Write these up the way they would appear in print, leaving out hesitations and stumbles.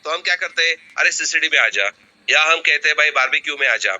तो हम क्या करते हैं, अरे सीसीडी में आ जा, या हम कहते हैं भाई बारबेक्यू में आ जा।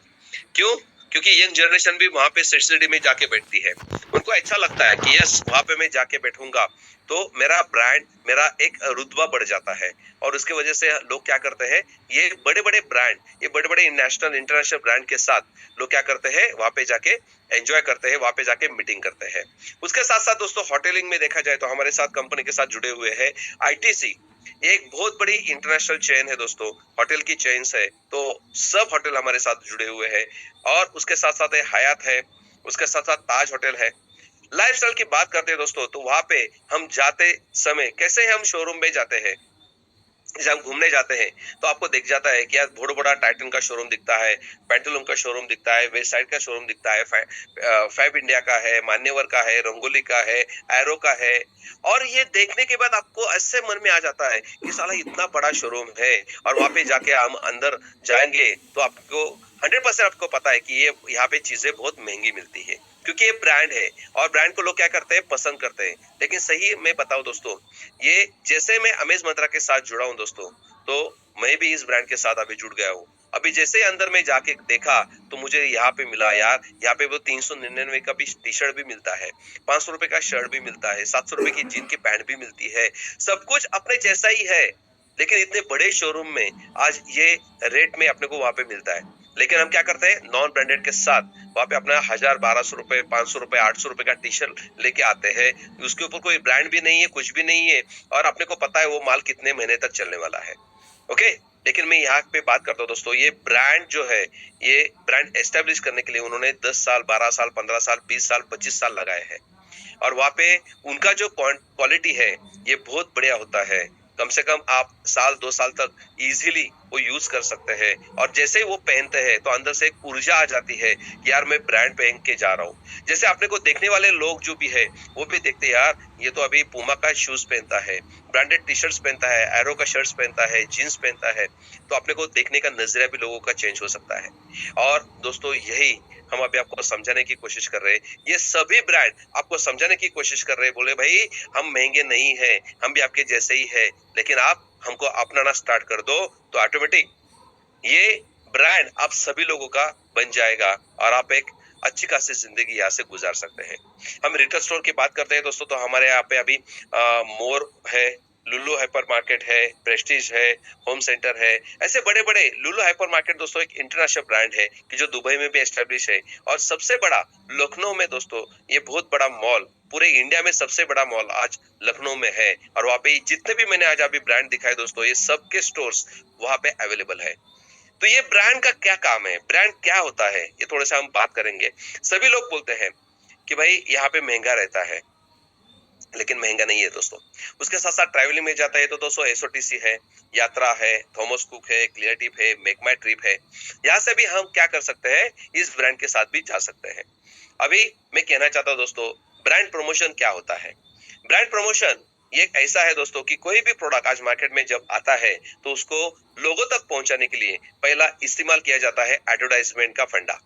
क्यों? क्योंकि यंग जनरेशन भी वहां पे सीसीडी में जाके बैठती है। उनको अच्छा लगता है कि यस, वहां पे मैं जाके बैठूंगा तो मेरा ब्रांड, मेरा एक रुतबा बढ़ जाता है। और उसके वजह से लोग क्या करते हैं, ये बड़े बड़े ब्रांड, ये बड़े बड़े नेशनल इंटरनेशनल ब्रांड के साथ लोग क्या करते हैं, वहां पे जाके एंजॉय करते हैं, वहां पे जाके मीटिंग करते हैं। उसके साथ साथ दोस्तों होटलिंग में देखा जाए तो हमारे साथ कंपनी के साथ जुड़े हुए हैं आईटीसी। ये एक बहुत बड़ी इंटरनेशनल चेन है दोस्तों, होटल की चेन्स है। तो सब होटल हमारे साथ जुड़े हुए हैं। और उसके साथ साथ हयात है, उसके साथ साथ ताज होटल है। लाइफस्टाइल की बात करते हैं दोस्तों, तो वहां पे हम जाते समय कैसे हम शोरूम में जाते हैं, जब हम घूमने जाते हैं तो आपको दिख जाता है कि यार बड़ा बड़ा टाइटन का शोरूम दिखता है, पेंटलून का शोरूम दिखता है, वेस्ट साइड का शोरूम दिखता है, फैब इंडिया का है, मान्यवर का है, रंगोली का है, एरो का है। और ये देखने के बाद आपको ऐसे मन में आ जाता है कि साला इतना बड़ा शोरूम है, और वहां पे जाके हम अंदर जाएंगे तो आपको 100% आपको पता है कि ये यहाँ पे चीजें बहुत महंगी मिलती है, क्योंकि ये ब्रांड है। और ब्रांड को लोग क्या करते हैं, पसंद करते हैं। लेकिन सही मैं बताऊं दोस्तों, ये जैसे मैं अमेज मंत्रा के साथ जुड़ा हूं दोस्तों, तो मैं भी इस ब्रांड के साथ अभी जुड़ गया हूँ। अभी जैसे अंदर में जाके देखा तो मुझे यहाँ पे मिला यार, यहाँ पे वो 399 का भी टी शर्ट भी मिलता है, 500 रुपए का शर्ट भी मिलता है, 700 रुपए की जीन की पैंट भी मिलती है। सब कुछ अपने जैसा ही है, लेकिन इतने बड़े शोरूम में आज ये रेट में अपने को वहां पे मिलता है। लेकिन हम क्या करते हैं, नॉन ब्रांडेड के साथ वहां पे अपना 1000, 1200 रुपए, 500 रुपए, 800 रुपए का टी शर्ट लेके आते हैं। उसके ऊपर कोई ब्रांड भी नहीं है, कुछ भी नहीं है, और अपने को पता है वो माल कितने महीने तक चलने वाला है। ओके। लेकिन मैं यहाँ पे बात करता हूँ दोस्तों, ये ब्रांड जो है, ये ब्रांड एस्टेब्लिश करने के लिए उन्होंने 10 साल, 12 साल, 15 साल, 20 साल, 25 साल लगाए हैं। और वहां पे उनका जो क्वालिटी है ये बहुत बढ़िया होता है। कम से कम आप साल 2 साल तक इजीली वो यूज कर सकते हैं। और जैसे ही वो पहनते हैं तो अंदर से एक ऊर्जा आ जाती है कि यार मैं ब्रांड पहन के जा रहा हूँ। जैसे अपने को देखने वाले लोग जो भी है वो भी देखते हैं, यार ये तो अभी पूमा का शूज पहनता है, ब्रांडेड टी शर्ट्स पहनता है, एरो का शर्ट्स पहनता है, जीन्स पहनता है। तो अपने को देखने का नजरिया भी लोगों का चेंज हो सकता है। और दोस्तों यही हम अभी आपको समझाने की कोशिश कर रहे हैं। ये सभी ब्रांड आपको समझाने की कोशिश कर रहे हैं, बोले भाई हम महंगे नहीं हैं, हम भी आपके जैसे ही है, लेकिन आप हमको अपनाना स्टार्ट कर दो तो ऑटोमेटिक ये ब्रांड आप सभी लोगों का बन जाएगा, और आप एक अच्छी खासी जिंदगी यहाँ से गुजार सकते हैं। हम रिटेल स्टोर की बात करते हैं दोस्तों, तो हमारे यहाँ पे अभी मोर है, लुलु हाइपर मार्केट है, प्रेस्टीज है, होम सेंटर है। ऐसे बड़े बड़े, लुलु हाइपर मार्केट दोस्तों एक इंटरनेशनल ब्रांड है कि जो दुबई में भी एस्टेब्लिश है। और सबसे बड़ा लखनऊ में दोस्तों, ये बहुत बड़ा मॉल, पूरे इंडिया में सबसे बड़ा मॉल आज लखनऊ में है। और वहाँ पे जितने भी मैंने आज अभी ब्रांड दिखाए दोस्तों, ये सबके स्टोर्स वहाँ पे अवेलेबल है। तो ये ब्रांड का क्या काम है, ब्रांड क्या होता है, ये थोड़ा सा हम बात करेंगे। सभी लोग बोलते हैं कि भाई यहाँ पे महंगा रहता है, लेकिन महंगा नहीं है दोस्तों। उसके साथ साथ ट्रैवलिंग में जाता है तो दोस्तों एसओटीसी है, यात्रा है, थॉमस कुक है, क्लियर ट्रिप है, मेक माई ट्रिप है। यहाँ से भी हम क्या कर सकते हैं, इस ब्रांड के साथ भी जा सकते हैं। अभी मैं कहना चाहता हूँ दोस्तों, ब्रांड प्रमोशन क्या होता है। ब्रांड प्रमोशन ये एक ऐसा है दोस्तों कि कोई भी प्रोडक्ट आज मार्केट में जब आता है तो उसको लोगों तक पहुंचाने के लिए पहला इस्तेमाल किया जाता है एडवर्टाइजमेंट का फंडा।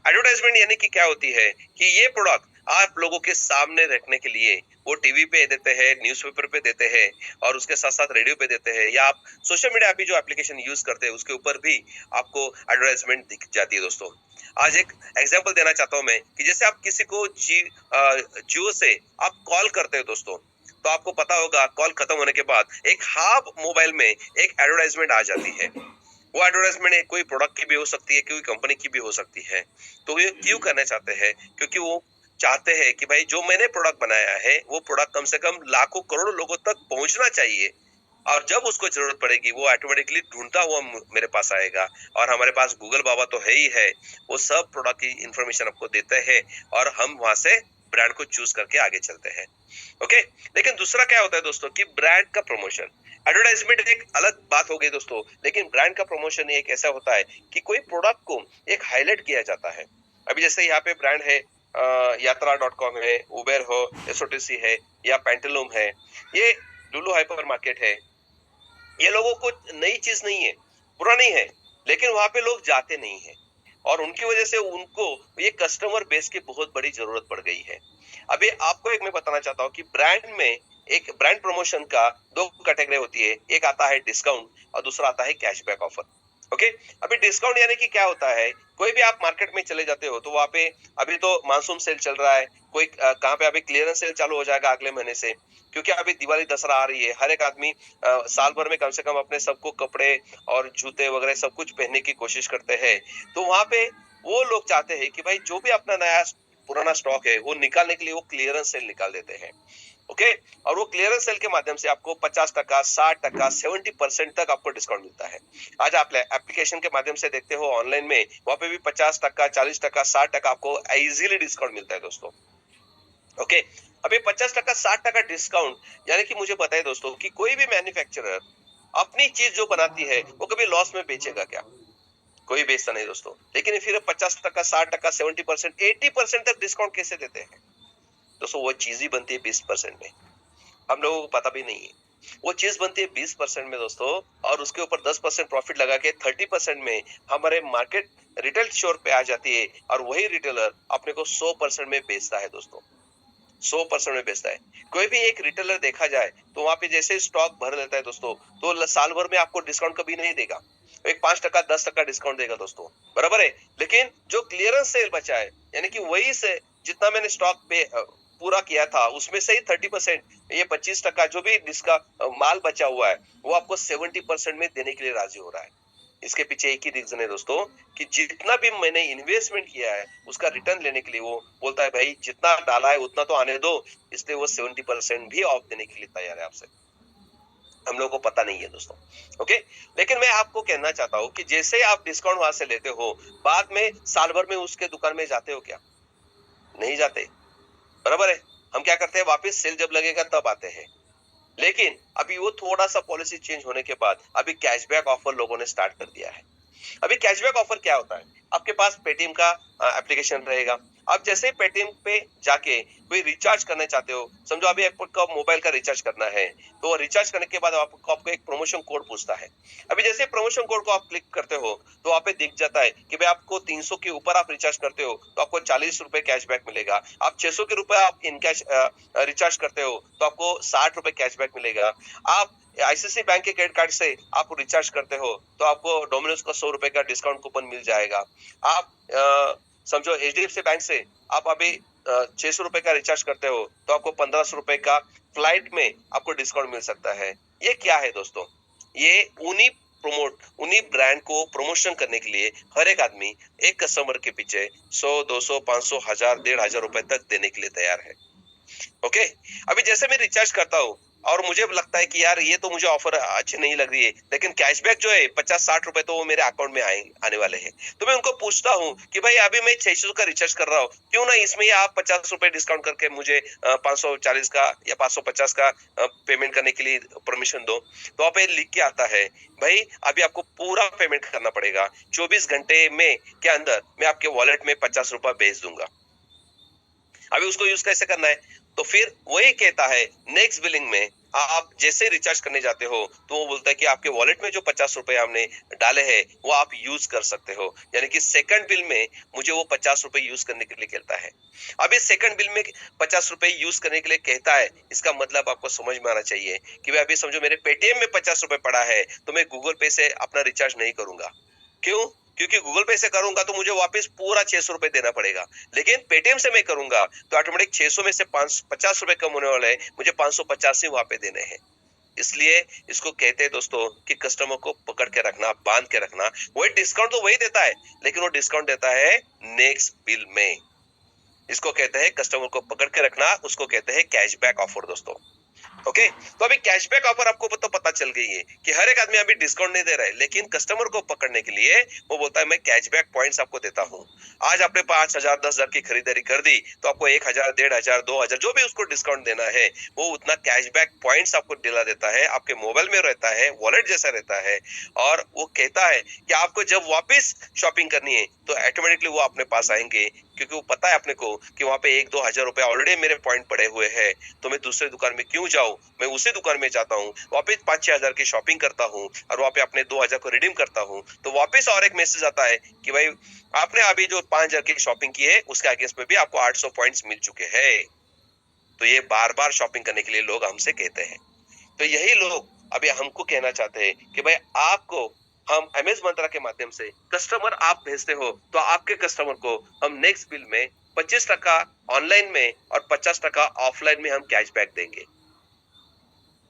एडवर्टाइजमेंट यानी कि क्या होती है कि ये प्रोडक्ट आप लोगों के सामने रखने के लिए वो टीवी पे देते हैं, न्यूज़पेपर पे देते हैं, और उसके साथ साथ रेडियो पे देते हैं, या आप सोशल मीडिया अभी जो एप्लीकेशन यूज करते हैं उसके ऊपर भी आपको एडवर्टाइजमेंट दिख जाती है दोस्तों। आज एक एग्जांपल देना चाहता हूं मैं कि जैसे आप किसी को जियो से आप कॉल करते हो दोस्तों, तो आपको पता होगा कॉल खत्म होने के बाद एक हाफ मोबाइल में एक एडवर्टाइजमेंट आ जाती है। वो एडवर्टाइजमेंट कोई प्रोडक्ट की भी हो सकती है, कोई कंपनी की भी हो सकती है। तो ये क्यों करना चाहते हैं, क्योंकि वो चाहते हैं कि भाई जो मैंने प्रोडक्ट बनाया है वो प्रोडक्ट कम से कम लाखों करोड़ों लोगों तक पहुंचना चाहिए, और जब उसको जरूरत पड़ेगी वो ऑटोमेटिकली ढूंढता हुआ मेरे पास आएगा। और हमारे पास गूगल बाबा तो है ही है, वो सब प्रोडक्ट की इंफॉर्मेशन आपको देते हैं, और हम वहां से ब्रांड को चूज करके आगे चलते हैं। ओके। लेकिन दूसरा क्या होता है दोस्तों कि ब्रांड का प्रमोशन, एडवर्टाइजमेंट एक अलग बात हो गई दोस्तों, लेकिन ब्रांड का प्रमोशन एक ऐसा होता है कि कोई प्रोडक्ट को एक हाईलाइट किया जाता है। अभी जैसे यहाँ पे ब्रांड है, यात्रा.com है, उबेर हो, एसओटीसी है, या पेंटलूम है, ये लुलु हाइपर मार्केट है। ये लोगों को नई चीज नहीं है, बुरा नहीं है, लेकिन वहां पे लोग जाते नहीं है, और उनकी वजह से उनको ये कस्टमर बेस की बहुत बड़ी जरूरत पड़ गई है। अभी आपको एक मैं बताना चाहता हूँ कि ब्रांड में एक ब्रांड प्रमोशन का दो कैटेगरी होती है, एक आता है डिस्काउंट और दूसरा आता है कैशबैक ऑफर। ओके, अभी डिस्काउंट यानी कि क्या होता है, कोई भी आप मार्केट में चले जाते हो तो वहां पे अभी तो मानसून सेल चल रहा है, कोई कहाँ पे अभी क्लियरेंस सेल चालू हो जाएगा अगले महीने से, क्योंकि अभी दिवाली दशहरा आ रही है। हर एक आदमी साल भर में कम से कम अपने सबको कपड़े और जूते वगैरह सब कुछ पहनने की कोशिश करते हैं। तो वहां पे वो लोग चाहते हैं कि भाई जो भी अपना नया पुराना स्टॉक है वो निकालने के लिए वो क्लियरेंस सेल निकाल देते हैं। ओके, और वो क्लियरेंस सेल के माध्यम से आपको 50%, 60%, 70% तक आपको डिस्काउंट मिलता है। आज आप एप्लीकेशन के माध्यम से देखते हो ऑनलाइन में, वहां पे भी 50%, 40%, 60% आपको इजीली डिस्काउंट मिलता है दोस्तों। ओके, अभी 50%, 60% डिस्काउंट यानी कि मुझे बताइए दोस्तों कि कोई भी मैन्युफैक्चरर अपनी चीज जो बनाती है वो कभी लॉस में बेचेगा क्या? कोई बेचता नहीं दोस्तों। लेकिन फिर 50%, 60%, 70%, 80% तक डिस्काउंट कैसे देते हैं दोस्तों? वो चीज ही बनती है 20% में, हम लोगों को पता भी नहीं है। वो चीज बनती है 20% में दोस्तों, और उसके ऊपर 10% प्रॉफिट लगा के 30% में हमारे मार्केट रिटेल स्टोर पे आ जाती है, और वही रिटेलर अपने को 100% में बेचता है दोस्तों। 100% में बेचता है। कोई भी एक रिटेलर देखा जाए तो वहां पे जैसे स्टॉक भर लेता है दोस्तों, तो साल भर में आपको डिस्काउंट कभी नहीं देगा। एक 5%, 10% डिस्काउंट देगा दोस्तों, बराबर है। लेकिन जो क्लियरेंस सेल बचा है, यानी कि वही से जितना मैंने स्टॉक पे पूरा किया था उसमें से ही 30%, ये 25% जो भी जिसका माल बचा हुआ है वो आपको 70% में देने के लिए राजी हो रहा है। इसके पीछे एक ही रीजन है दोस्तों कि जितना भी मैंने इन्वेस्टमेंट किया है उसका रिटर्न लेने के लिए वो बोलता है भाई जितना डाला है उतना तो आने दो, इसलिए वो 70% भी ऑफ देने के लिए तैयार है आपसे। हम लोगों को पता नहीं है दोस्तों। ओके, लेकिन मैं आपको कहना चाहता हूँ कि जैसे आप डिस्काउंट वहां से लेते हो, बाद में साल भर में उसके दुकान में जाते हो क्या? नहीं जाते, बराबर है। हम क्या करते हैं, वापस सेल जब लगेगा तब आते हैं। लेकिन अभी वो थोड़ा सा पॉलिसी चेंज होने के बाद अभी कैशबैक ऑफर लोगों ने स्टार्ट कर दिया है। अभी कैशबैक ऑफर क्या होता है, आपके पास पेटीएम का एप्लीकेशन रहेगा। आप जैसे पेटीएम पे जाके कोई रिचार्ज करना चाहते हो, समझो अभी आपको मोबाइल का रिचार्ज करना है, तो रिचार्ज करने के बाद आपको एक प्रमोशन कोड पूछता है। अभी जैसे प्रमोशन कोड को आप क्लिक करते हो तो वहाँ पे दिख जाता है कि भाई आपको 300 के ऊपर आप रिचार्ज करते हो तो आपको 40 रुपए कैशबैक मिलेगा। आप 600 के रुपए आप इन कैश रिचार्ज करते हो तो आपको 60 रुपए कैशबैक मिलेगा। आप आईसीआईसी बैंक के क्रेडिट कार्ड से आप रिचार्ज करते हो तो आपको डोमिनोज का 100 रुपए का डिस्काउंट कूपन मिल जाएगा। आप समझो एचडीएफसी बैंक से आप अभी 600 रुपए का रिचार्ज करते हो तो आपको 1500 रुपए का फ्लाइट में आपको डिस्काउंट मिल सकता है। ये क्या है दोस्तों? ये उन्हीं ब्रांड को प्रमोशन करने के लिए हर एक आदमी एक कस्टमर के पीछे 100, 200, 500, 1000, 1500 रुपए तक देने के लिए तैयार है। ओके, अभी जैसे मैं रिचार्ज करता हूँ और मुझे लगता है कि यार ये तो मुझे ऑफर अच्छी नहीं लग रही है, लेकिन कैशबैक जो है 50-60 रुपए तो वो मेरे अकाउंट में आने वाले हैं, तो मैं उनको पूछता हूँ कि भाई अभी मैं 600 का रिचार्ज कर रहा हूँ, क्यों ना इसमें आप 50 रुपए डिस्काउंट करके मुझे 540 का या 550 का पेमेंट करने के लिए परमिशन दो। तो आप लिख के आता है भाई अभी आपको पूरा पेमेंट करना पड़ेगा, 24 घंटे में के अंदर मैं आपके वॉलेट में 50 रुपए भेज दूंगा। अभी उसको यूज कैसे करना है, तो फिर वही कहता है नेक्स्ट बिलिंग में आप जैसे रिचार्ज करने जाते हो तो वो बोलता है कि आपके वॉलेट में जो 50 रुपए हमने डाले हैं वो आप यूज कर सकते हो, यानी कि सेकंड बिल में मुझे वो 50 रुपए यूज करने के लिए कहता है। अब इस सेकंड बिल में 50 रुपए यूज करने के लिए कहता है, इसका मतलब आपको समझ में आना चाहिए कि भाई अभी समझो मेरे पेटीएम में 50 रुपए पड़ा है तो मैं गूगल पे से अपना रिचार्ज नहीं करूंगा। क्यों? क्योंकि गूगल पे से करूंगा तो मुझे वापस पूरा 600 रुपए देना पड़ेगा, लेकिन पेटीएम से मैं करूंगा तो ऑटोमेटिक 600 में से 550 रुपए कम होने वाले हैं, मुझे 550 ही वहां पे देने हैं। इसलिए इसको कहते हैं दोस्तों कि कस्टमर को पकड़ के रखना, बांध के रखना। वही डिस्काउंट तो वही देता है, लेकिन वो डिस्काउंट देता है नेक्स्ट बिल में। इसको कहते हैं कस्टमर को पकड़ के रखना, उसको कहते हैं कैशबैक ऑफर दोस्तों। ओके, तो अभी कैशबैक ऑफर आपको तो पता चल गई है कि हर एक आदमी अभी डिस्काउंट नहीं दे रहा है, लेकिन कस्टमर को पकड़ने के लिए वो बोलता है मैं कैशबैक पॉइंट्स आपको देता हूँ। आज आपने 5000, 10,000 की खरीदारी कर दी तो आपको 1000, 1500, 2000 जो भी उसको डिस्काउंट देना है वो उतना कैशबैक पॉइंट्स आपको दिला देता है, आपके मोबाइल में रहता है, वॉलेट जैसा रहता है। और वो कहता है कि आपको जब वापिस शॉपिंग करनी है तो ऑटोमेटिकली वो अपने पास आएंगे, क्योंकि वो पता है अपने को कि वहां पे 1-2 हजार रुपए ऑलरेडी मेरे पॉइंट पड़े हुए हैं, तो मैं दूसरे दुकान में क्यों जाऊं, मैं उसी दुकान में जाता हूँ, वापस 5-6 हजार की शॉपिंग करता हूँ और वहां पे अपने 2000 को रिडीम करता हूँ, तो वापस और एक मैसेज आता है कि भाई आपने अभी जो 5000 की शॉपिंग की है उसके अगेंस्ट में भी आपको 800 पॉइंट्स मिल चुके हैं। तो ये बार बार शॉपिंग करने के लिए लोग हमसे कहते हैं। तो यही लोग अभी हमको कहना चाहते हैं कि भाई आपको हम एमएस मंत्रा के माध्यम से कस्टमर आप भेजते हो तो आपके कस्टमर को हम नेक्स्ट बिल में 25% ऑनलाइन में और 50% ऑफलाइन में हम कैशबैक देंगे।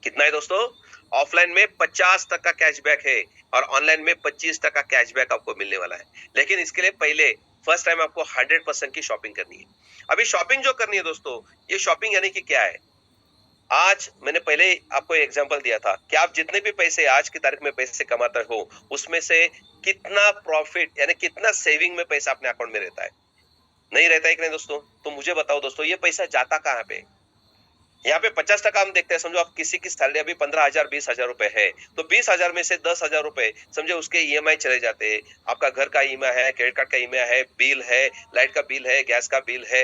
कितना है दोस्तों? ऑफलाइन में 50% कैशबैक है और ऑनलाइन में 25% कैशबैक आपको मिलने वाला है। लेकिन इसके लिए पहले फर्स्ट टाइम आपको 100% की शॉपिंग करनी है। अभी शॉपिंग जो करनी है दोस्तों, ये शॉपिंग यानी कि क्या है? आज मैंने पहले ही आपको एग्जांपल दिया था कि आप जितने भी पैसे आज की तारीख में पैसे कमाते हो, उसमें से कितना प्रॉफिट यानी कितना सेविंग में पैसा अपने अकाउंट में रहता है? नहीं रहता है कि नहीं दोस्तों? तो मुझे बताओ दोस्तों, ये पैसा जाता कहाँ पे? यहाँ पे 50% हम देखते हैं। समझो आप किसी की सैलरी अभी 15,000 20,000 रुपए है, तो 20,000 में से 10,000 रुपए समझे उसके ईएमआई चले जाते हैं। आपका घर का ईएमआई है, क्रेडिट कार्ड का ईएमआई है, बिल है, लाइट का बिल है, गैस का बिल है,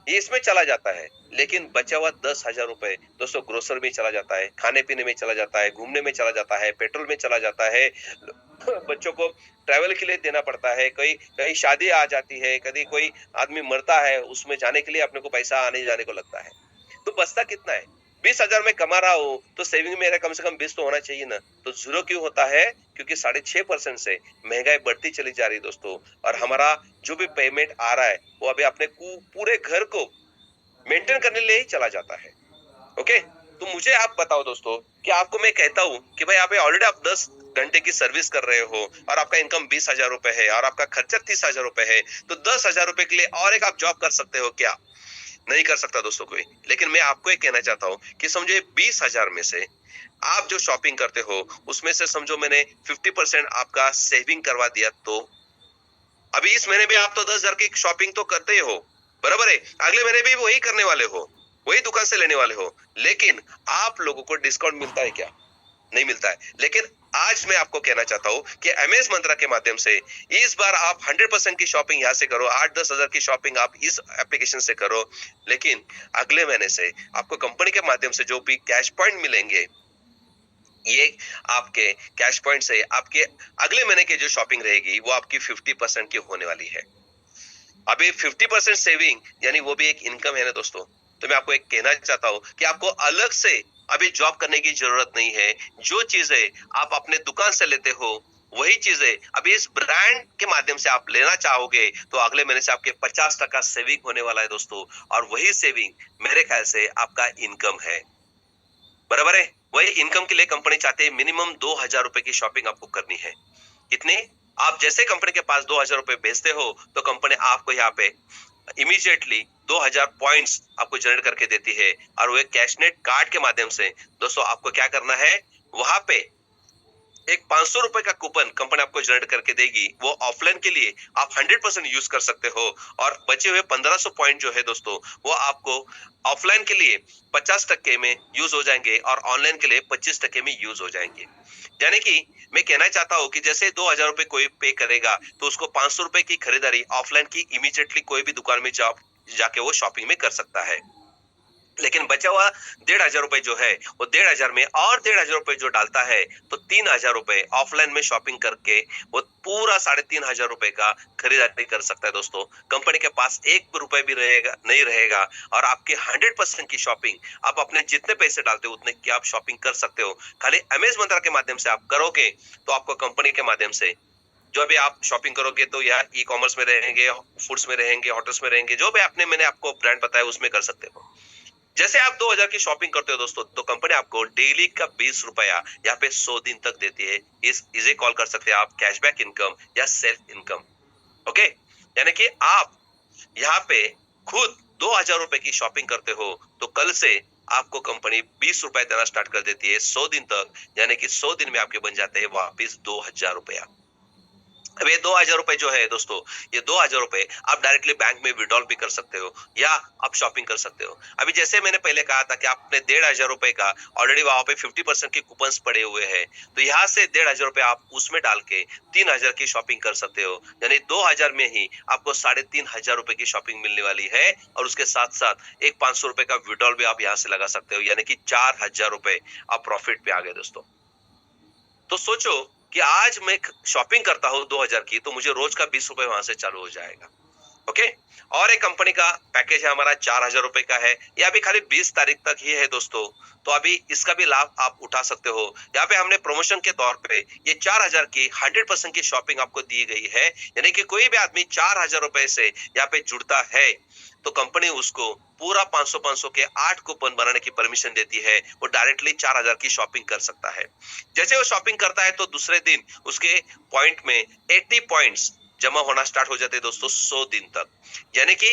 ये इसमें चला जाता है। लेकिन बचा हुआ 10,000 रुपए दोस्तों ग्रोसरी में चला जाता है, खाने पीने में चला जाता है, घूमने में चला जाता है, पेट्रोल में चला जाता है, बच्चों को ट्रैवल के लिए देना पड़ता है, कहीं कहीं शादी आ जाती है, कभी कोई आदमी मरता है, उसमें जाने के लिए अपने को पैसा आने जाने को लगता है। तो बचता कितना है? 20,000 में कमा रहा हूँ तो सेविंग मेरा कम से कम 20 तो होना चाहिए ना। तो जीरो क्यों होता है? क्योंकि 6.5% से महंगाई बढ़ती चली जा रही है दोस्तों, और हमारा जो भी पेमेंट आ रहा है वो अभी अपने पूरे घर को मेंटेन करने लिए ही चला जाता है। ओके, तो मुझे आप बताओ दोस्तों कि आपको मैं कहता हूँ कि भाई आप ऑलरेडी आप 10 घंटे की सर्विस कर रहे हो और आपका इनकम 20,000 रुपए है और आपका खर्चा 30,000 रुपए है, तो 10,000 रुपए के लिए और एक आप जॉब कर सकते हो क्या? नहीं कर सकता दोस्तों कोई। लेकिन मैं आपको ये कहना चाहता हूँ कि समझो 20,000 में से आप जो शॉपिंग करते हो उसमें से समझो मैंने 50% आपका सेविंग करवा दिया, तो अभी इस महीने भी आप तो 10,000 की शॉपिंग तो करते ही हो, बराबर है? अगले महीने भी वही करने वाले हो, वही दुकान से लेने वाले हो, लेकिन आप लोगों को डिस्काउंट मिलता है क्या? नहीं मिलता है। लेकिन आज मैं आपको कहना चाहता हूं कि एमएस मंत्रा के माध्यम से इस बार आप 100% की शॉपिंग यहां से करो, 8-10 हजार की शॉपिंग आप इस एप्लीकेशन से करो, लेकिन अगले महीने से आपको कंपनी के माध्यम से जो भी कैश पॉइंट मिलेंगे, ये आपके कैश पॉइंट से आपके अगले महीने की जो शॉपिंग रहेगी वो आपकी 50% की होने वाली है। अभी 50% सेविंग यानी वो भी एक इनकम है ना दोस्तों। तो मैं आपको एक कहना चाहता हूं कि आपको अलग से अभी जॉब करने की जरूरत नहीं है। जो चीजें आप अपने दुकान से लेते हो वही चीजें अभी इस ब्रांड के माध्यम से आप लेना चाहोगे, तो अगले महीने से आपके 50% सेविंग होने वाला है दोस्तों, और वही सेविंग मेरे ख्याल से आपका इनकम है, बराबर है? वही इनकम के लिए कंपनी चाहती है मिनिमम 2,000 रुपए की शॉपिंग आपको करनी है। कितने? आप जैसे कंपनी के पास 2,000 रुपए भेजते हो तो कंपनी आपको यहाँ पे इमीडिएटली 2,000 पॉइंट्स आपको जनरेट करके देती है, और वो एक कैशनेट कार्ड के माध्यम से दोस्तों आपको क्या करना है, वहां पे एक 500 रुपए का कूपन कंपनी आपको जनरेट करके देगी। वो ऑफलाइन के लिए आप 100% यूज कर सकते हो, और बचे हुए 1500 पॉइंट जो है दोस्तों वो आपको ऑफलाइन के लिए 50% में यूज हो जाएंगे और ऑनलाइन के लिए 25% में यूज हो जाएंगे। यानी कि मैं कहना चाहता हूँ कि जैसे 2,000 रुपए कोई पे करेगा तो उसको 500 रुपए की खरीदारी ऑफलाइन की इमीडिएटली कोई भी दुकान में जाके वो शॉपिंग में कर सकता है। लेकिन बचा हुआ 1,500 रुपए जो है वो 1,500 में और 1,500 रुपए जो डालता है, तो 3,000 रुपए ऑफलाइन में शॉपिंग करके वो पूरा 3,500 रुपए का खरीदारी कर सकता है दोस्तों। कंपनी के पास 1 रुपए भी रहेगा नहीं रहेगा, और आपके 100% की शॉपिंग आप अपने जितने पैसे डालते हो उतने की आप शॉपिंग कर सकते हो। खाली एमएस मंत्रा के माध्यम से आप करोगे तो आपको कंपनी के माध्यम से जो भी आप शॉपिंग करोगे तो यार ई कॉमर्स में रहेंगे, फूड्स में रहेंगे, होटल्स में रहेंगे, जो भी आपने मैंने आपको ब्रांड बताया उसमें कर सकते हो। जैसे आप 2,000 की शॉपिंग करते हो दोस्तों, तो कंपनी आपको डेली का 20 रुपया यहाँ पे 100 दिन तक देती है। इसे कॉल कर सकते हैं आप कैशबैक इनकम या सेल्फ इनकम। ओके, यानी कि आप यहाँ पे खुद 2,000 रुपए की शॉपिंग करते हो तो कल से आपको कंपनी 20 रुपए देना स्टार्ट कर देती है 100 दिन तक, यानी कि 100 दिन में आपके बन जाते हैं वापिस 2,000 रुपया। अब ये 2,000 रुपए जो है दोस्तों, ये 2,000 रुपए आप डायरेक्टली बैंक में विड्रॉल भी कर सकते हो या आप शॉपिंग कर सकते हो। अभी जैसे मैंने पहले कहा था कि आपने 1,500 रुपए का ऑलरेडी वहां पे 50% के कूपन्स पड़े हुए हैं, तो यहाँ से 1,500 रुपए आप उसमें डाल के 3,000 की शॉपिंग कर सकते हो, यानी 2,000 में ही आपको 3,500 रुपए की शॉपिंग मिलने वाली है, और उसके साथ साथ एक 500 रुपए का विड्रॉल भी आप यहाँ से लगा सकते हो, यानी कि 4,000 रुपए आप प्रॉफिट पे आ गए दोस्तों। तो सोचो कि आज मैं शॉपिंग करता हूँ 2,000 की, तो मुझे रोज का 20 रुपए वहां से चालू हो जाएगा। ओके। और एक कंपनी का पैकेज है हमारा 4,000 रुपए का है, ये अभी खाली 20 तारीख तक ही है दोस्तों, तो अभी इसका भी लाभ आप उठा सकते हो। यहाँ पे हमने प्रमोशन के तौर पे ये 4,000 की 100% की शॉपिंग आपको दी गई है, यानी कि कोई भी आदमी 4,000 रुपए से यहाँ पे जुड़ता है तो कंपनी उसको पूरा 500-500 के 8 कूपन बनाने की परमिशन देती है, वो डायरेक्टली 4,000 की शॉपिंग कर सकता है। जैसे वो शॉपिंग करता है तो दूसरे दिन उसके पॉइंट में 80 पॉइंट्स जमा होना स्टार्ट हो जाते हैं दोस्तों 100 दिन तक, यानी कि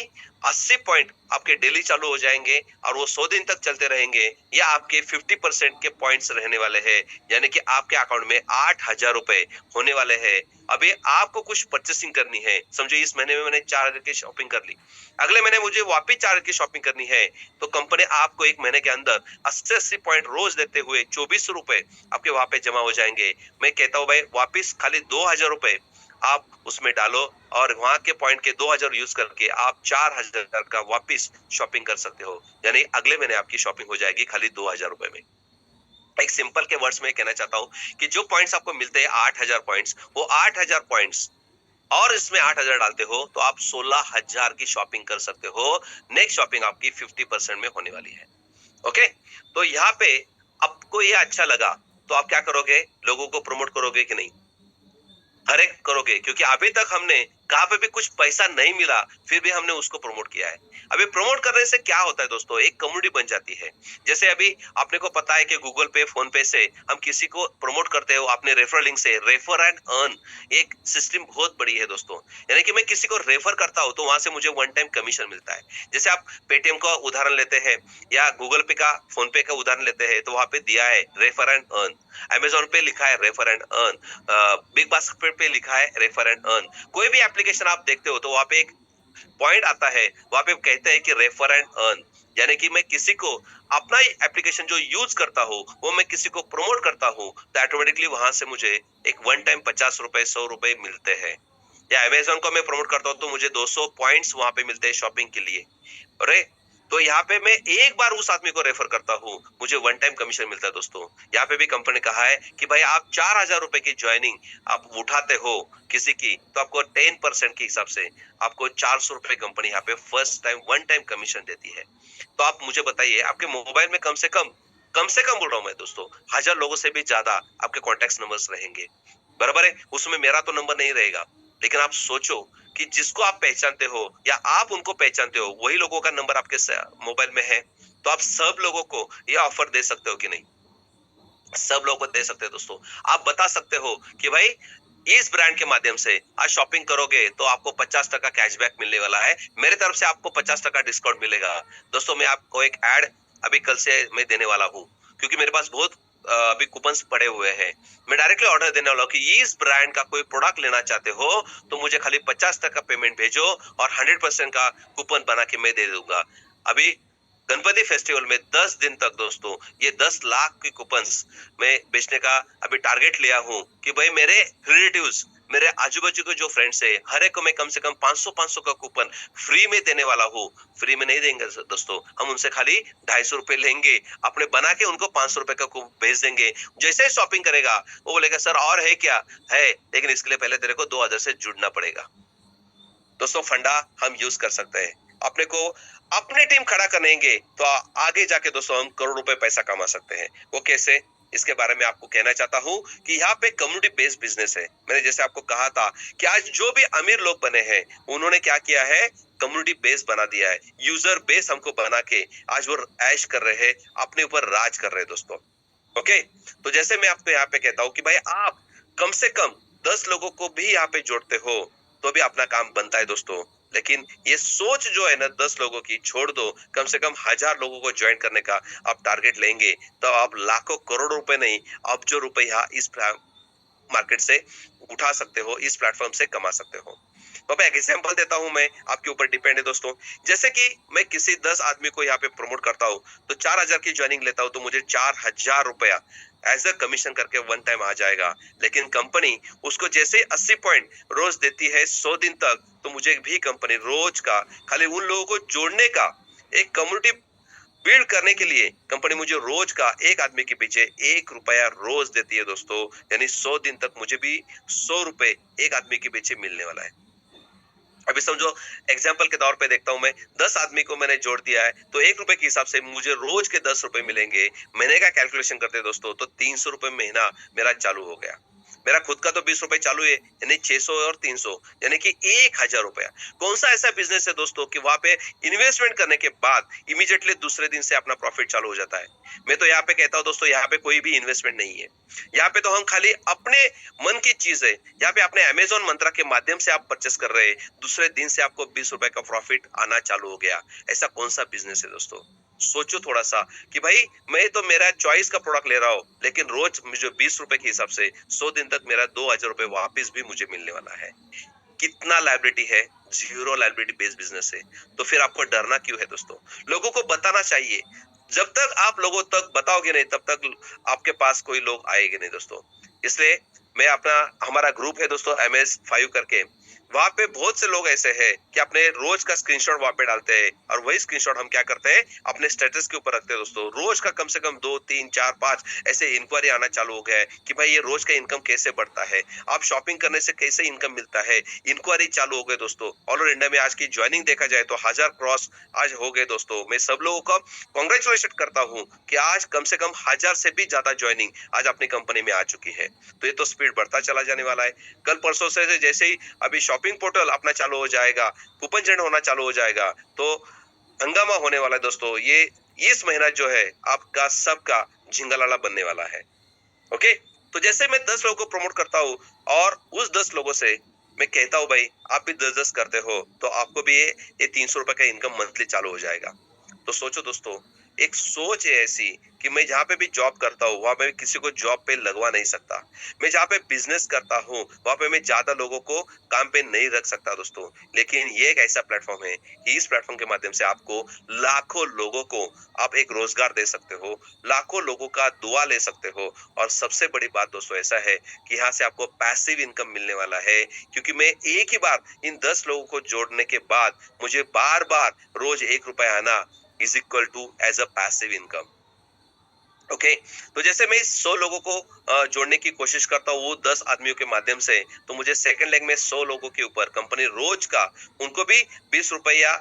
80 पॉइंट आपके डेली चालू हो जाएंगे और वो 100 दिन तक चलते रहेंगे, या आपके 50% के पॉइंट्स रहने वाले हैं, यानी कि आपके अकाउंट में 8,000 रुपए होने वाले हैं। अभी आपको कुछ परचेसिंग करनी है, समझो इस महीने में मैंने 4,000 की शॉपिंग कर ली, अगले महीने मुझे वापिस 4,000 की शॉपिंग करनी है, तो कंपनी आपको एक महीने के अंदर 80-80 पॉइंट रोज देते हुए 2400 रुपए आपके वहां पे जमा हो जाएंगे। मैं कहता हूँ भाई वापिस खाली 2,000 रुपए आप उसमें डालो और वहां के पॉइंट के 2,000 यूज करके आप 4,000 का वापिस शॉपिंग कर सकते हो, यानी अगले महीने आपकी शॉपिंग हो जाएगी खाली 2,000 रुपए में। एक सिंपल के वर्ड्स में कहना चाहता हूँ कि जो पॉइंट्स आपको मिलते हैं 8,000 पॉइंट्स, वो 8,000 पॉइंट्स और इसमें 8,000 डालते हो तो आप 16,000 की शॉपिंग कर सकते हो। नेक्स्ट शॉपिंग आपकी 50% में होने वाली है। ओके, तो यहाँ पे आपको ये अच्छा लगा तो आप क्या करोगे, लोगों को प्रमोट करोगे कि नहीं? हर एक करोगे, क्योंकि अभी तक हमने कहाँ पे भी कुछ पैसा नहीं मिला फिर भी हमने उसको प्रमोट किया है। अभी प्रमोट करने से क्या होता है दोस्तों, एक कम्युनिटी बन जाती है। जैसे अभी आपने को पता है कि गूगल पे, फोन पे से हम किसी को प्रमोट करते हो अपने रेफरल लिंक से, रेफर एंड अर्न एक सिस्टम बहुत बड़ी है दोस्तों, यानी कि मैं किसी को रेफर करता हूँ तो वहां से मुझे वन टाइम कमीशन मिलता है। जैसे आप पेटीएम का उदाहरण लेते हैं या गूगल पे का, फोन पे का उदाहरण लेते हैं, तो वहां पे दिया है रेफर एंड अर्न। अमेजोन पे लिखा है refer and earn, big basket पे लिखा है रेफर एंड अर्न। कोई भी एप्लीकेशन आप देखते हो तो वहां पे एक पॉइंट आता है, वहां पे कहते हैं कि रेफर एंड अर्न, यानी कि मैं किसी को अपना एप्लीकेशन जो यूज करता हूँ वो मैं किसी को प्रमोट करता हूँ तो ऑटोमेटिकली वहां से मुझे एक वन टाइम 50 रुपए 100 रुपए मिलते हैं। या अमेजोन को मैं प्रमोट करता हूँ तो मुझे 200 पॉइंट्स वहां पे मिलते हैं शॉपिंग के लिए। अरे, तो यहाँ पे मैं एक बार उस आदमी को रेफर करता हूँ, मुझे वन टाइम कमीशन मिलता है दोस्तों। यहाँ पे भी कंपनी ने कहा है कि भाई आप 4,000 रुपए की ज्वाइनिंग आप उठाते हो किसी की, तो आपको 10% के हिसाब से आपको 400 रुपए कंपनी यहाँ पे first time one time commission देती है। तो आप मुझे बताइए, आपके मोबाइल में कम से कम बोल रहा हूँ मैं दोस्तों, 1,000 लोगों से भी ज्यादा आपके कॉन्टेक्ट नंबर्स रहेंगे, बराबर है? उसमें मेरा तो नंबर नहीं रहेगा, लेकिन आप सोचो कि जिसको आप पहचानते हो या आप उनको पहचानते हो वही लोगों का नंबर आपके मोबाइल में है, तो आप सब लोगों को ये ऑफर दे सकते हो कि नहीं? सब लोगों को दे सकते हैं दोस्तों। आप बता सकते हो कि भाई इस ब्रांड के माध्यम से आज शॉपिंग करोगे तो आपको 50% कैशबैक मिलने वाला है, मेरे तरफ से आपको 50% डिस्काउंट मिलेगा। दोस्तों मैं आपको एक ऐड अभी कल से मैं देने वाला हूँ, क्योंकि मेरे पास बहुत अभी कूपन्स पड़े हुए हैं। मैं डायरेक्टली ऑर्डर देने वाला हूँ कि इस ब्रांड का कोई प्रोडक्ट लेना चाहते हो तो मुझे खाली 50% का पेमेंट भेजो और 100% का कूपन बना के मैं दे दूंगा। अभी गणपति फेस्टिवल में 10 दिन तक दोस्तों ये 10 लाख की कूपन्स मैं बेचने का अभी टारगेट लिया हूँ कि भाई मेरे रिलेटिव्स, मेरे आजू बाजू के जो फ्रेंड्स है, हर एक को मैं कम से कम 500-500 का कूपन फ्री में देने वाला हूँ। फ्री में नहीं देंगे दोस्तों, हम उनसे खाली 250 रुपए लेंगे, अपने बना के उनको 500 रुपए का भेज देंगे। जैसे ही शॉपिंग करेगा वो बोलेगा सर और है क्या है, लेकिन इसके लिए पहले तेरे को 2,000 से जुड़ना पड़ेगा। दोस्तों फंडा हम यूज कर सकते हैं, अपने को अपने टीम खड़ा करेंगे तो आगे जाके दोस्तों हम करोड़ रुपए पैसा कमा सकते हैं। वो कैसे, इसके बारे में आपको कहना चाहता हूँ कि यहाँ पे कम्युनिटी बेस्ड बिजनेस है। मैंने जैसे आपको कहा था कि आज जो भी अमीर लोग बने हैं उन्होंने क्या किया है, कम्युनिटी बेस बना दिया है, यूजर बेस हमको बना के आज वो ऐश कर रहे हैं, अपने ऊपर राज कर रहे हैं दोस्तों। ओके, तो जैसे मैं आपको यहाँ पे कहता हूँ कि भाई आप कम से कम 10 लोगों को भी यहाँ पे जोड़ते हो तो भी अपना काम बनता है दोस्तों। लेकिन ये सोच जो है ना 10 लोगों की छोड़ दो, कम से कम 1,000 लोगों को ज्वाइन करने का आप टारगेट लेंगे तो आप लाखों करोड़ों रुपए नहीं, अब जो रुपया इस मार्केट से उठा सकते हो, इस प्लेटफॉर्म से कमा सकते हो। तो मैं एक एग्जांपल देता हूं, मैं आपके ऊपर डिपेंड है दोस्तों। जैसे कि मैं किसी 10 आदमी को यहाँ पे प्रमोट करता हूँ तो 4,000 की ज्वाइनिंग लेता हूँ तो मुझे 4,000 रुपया एज अ कमीशन करके वन टाइम आ जाएगा। लेकिन कंपनी उसको जैसे 80 पॉइंट रोज देती है 100 दिन तक, तो मुझे भी कंपनी रोज का खाली उन लोगों को जोड़ने का एक कम्युनिटी बिल्ड करने के लिए कंपनी मुझे रोज का एक आदमी के पीछे 1 रुपया रोज देती है दोस्तों, यानी 100 दिन तक मुझे भी 100 रुपए एक आदमी के पीछे मिलने वाला है। अभी समझो एग्जाम्पल के तौर पे देखता हूं मैं, 10 आदमी को मैंने जोड़ दिया है तो 1 रुपए के हिसाब से मुझे रोज के 10 रुपए मिलेंगे। महीने का कैलकुलेशन करते हैं दोस्तों तो 300 रुपए महीना मेरा चालू हो गया। मेरा खुद का तो 20 रुपए चालू है, यानी 600 और 300 यानी कि 1000 रुपया। कौन सा ऐसा बिजनेस है दोस्तों कि वहां पे इन्वेस्टमेंट करने के बाद इमीडिएटली दूसरे दिन से अपना प्रॉफिट चालू हो जाता है? मैं तो यहाँ पे कहता हूँ दोस्तों, यहाँ पे कोई भी इन्वेस्टमेंट नहीं है। यहाँ पे तो हम खाली अपने मन की चीज है, यहाँ पे अपने अमेजोन मंत्रा के माध्यम से आप परचेस कर रहे हैं, दूसरे दिन से आपको 20 रुपए का प्रॉफिट आना चालू हो गया। ऐसा कौन सा बिजनेस है दोस्तों? सोचो थोड़ा सा कि भाई मैं तो मेरा चॉइस का प्रोडक्ट ले रहा हूँ, लेकिन रोज मुझे 20 रुपए के हिसाब से 100 दिन तक मेरा 2000 रुपए वापिस भी मुझे मिलने वाला है। कितना लायबिलिटी है? जीरो लायबिलिटी बेस्ड बिजनेस है। तो फिर आपको डरना क्यों है दोस्तों? लोगों को बताना चाहिए। जब तक आप लोगों तक बताओगे नहीं तब तक आपके पास कोई लोग आएंगे नहीं दोस्तों। इसलिए मैं अपना हमारा ग्रुप है दोस्तों MS5 करके, वहां पे बहुत से लोग ऐसे हैं कि अपने रोज का स्क्रीनशॉट वहां पे डालते हैं और वही स्क्रीनशॉट हम क्या करते हैं अपने स्टेटस के ऊपर रखते हैं दोस्तों। रोज का कम से कम 2 3 4 5 ऐसे इंक्वायरी आना चालू हो गया है कि भाई ये रोज का इनकम कैसे बढ़ता है, आप शॉपिंग करने से कैसे इनकम मिलता है। इंक्वायरी चालू हो गए दोस्तों। ऑल ओवर इंडिया में आज की ज्वाइनिंग देखा जाए तो 1000 क्रॉस आज हो गए दोस्तों। मैं सब लोगों का कॉन्ग्रेचुलेशन करता हूँ कि आज कम से कम 1000 से भी ज्यादा ज्वाइनिंग आज अपनी कंपनी में आ चुकी है। तो ये तो स्पीड बढ़ता चला जाने वाला है। कल परसों से जैसे ही अभी शॉपिंग पोर्टल अपना चालू हो जाएगा, कूपन जनरेट होना चालू हो जाएगा, तो हंगामा होने वाला है दोस्तों। ये इस महीना जो है आपका सबका झिंगालाला बनने वाला है। ओके, तो जैसे मैं 10 लोगों को प्रमोट करता हूँ और उस 10 लोगों से मैं कहता हूँ भाई आप भी 10-10 करते हो तो आपको भी ये 300 रुपए का इनकम मंथली चालू हो जाएगा। तो सोचो दोस्तों, एक सोच है ऐसी कि मैं जहाँ पे भी जॉब करता हूँ वहां पे किसी को जॉब पे लगवा नहीं सकता। मैं जहाँ पे बिजनेस करता हूँ वहां पे मैं ज्यादा लोगों को काम पे नहीं रख सकता दोस्तों। लेकिन ये एक ऐसा प्लेटफॉर्म है कि इस प्लेटफॉर्म के माध्यम से आपको लाखों लोगों को आप एक रोजगार दे सकते हो, लाखों लोगों का दुआ ले सकते हो। और सबसे बड़ी बात दोस्तों ऐसा है कि यहाँ से आपको पैसिव इनकम मिलने वाला है, क्योंकि मैं एक ही बार इन 10 लोगों को जोड़ने के बाद मुझे बार बार रोज 1 रुपया आना is equal to as a passive income. Okay, तो जैसे मैं 100 लोगों को जोड़ने की कोशिश करता हूँ वो 10 आदमियों के माध्यम से, तो मुझे सेकंड लेग में 100 लोगों के ऊपर कंपनी रोज का उनको भी 20 रुपए या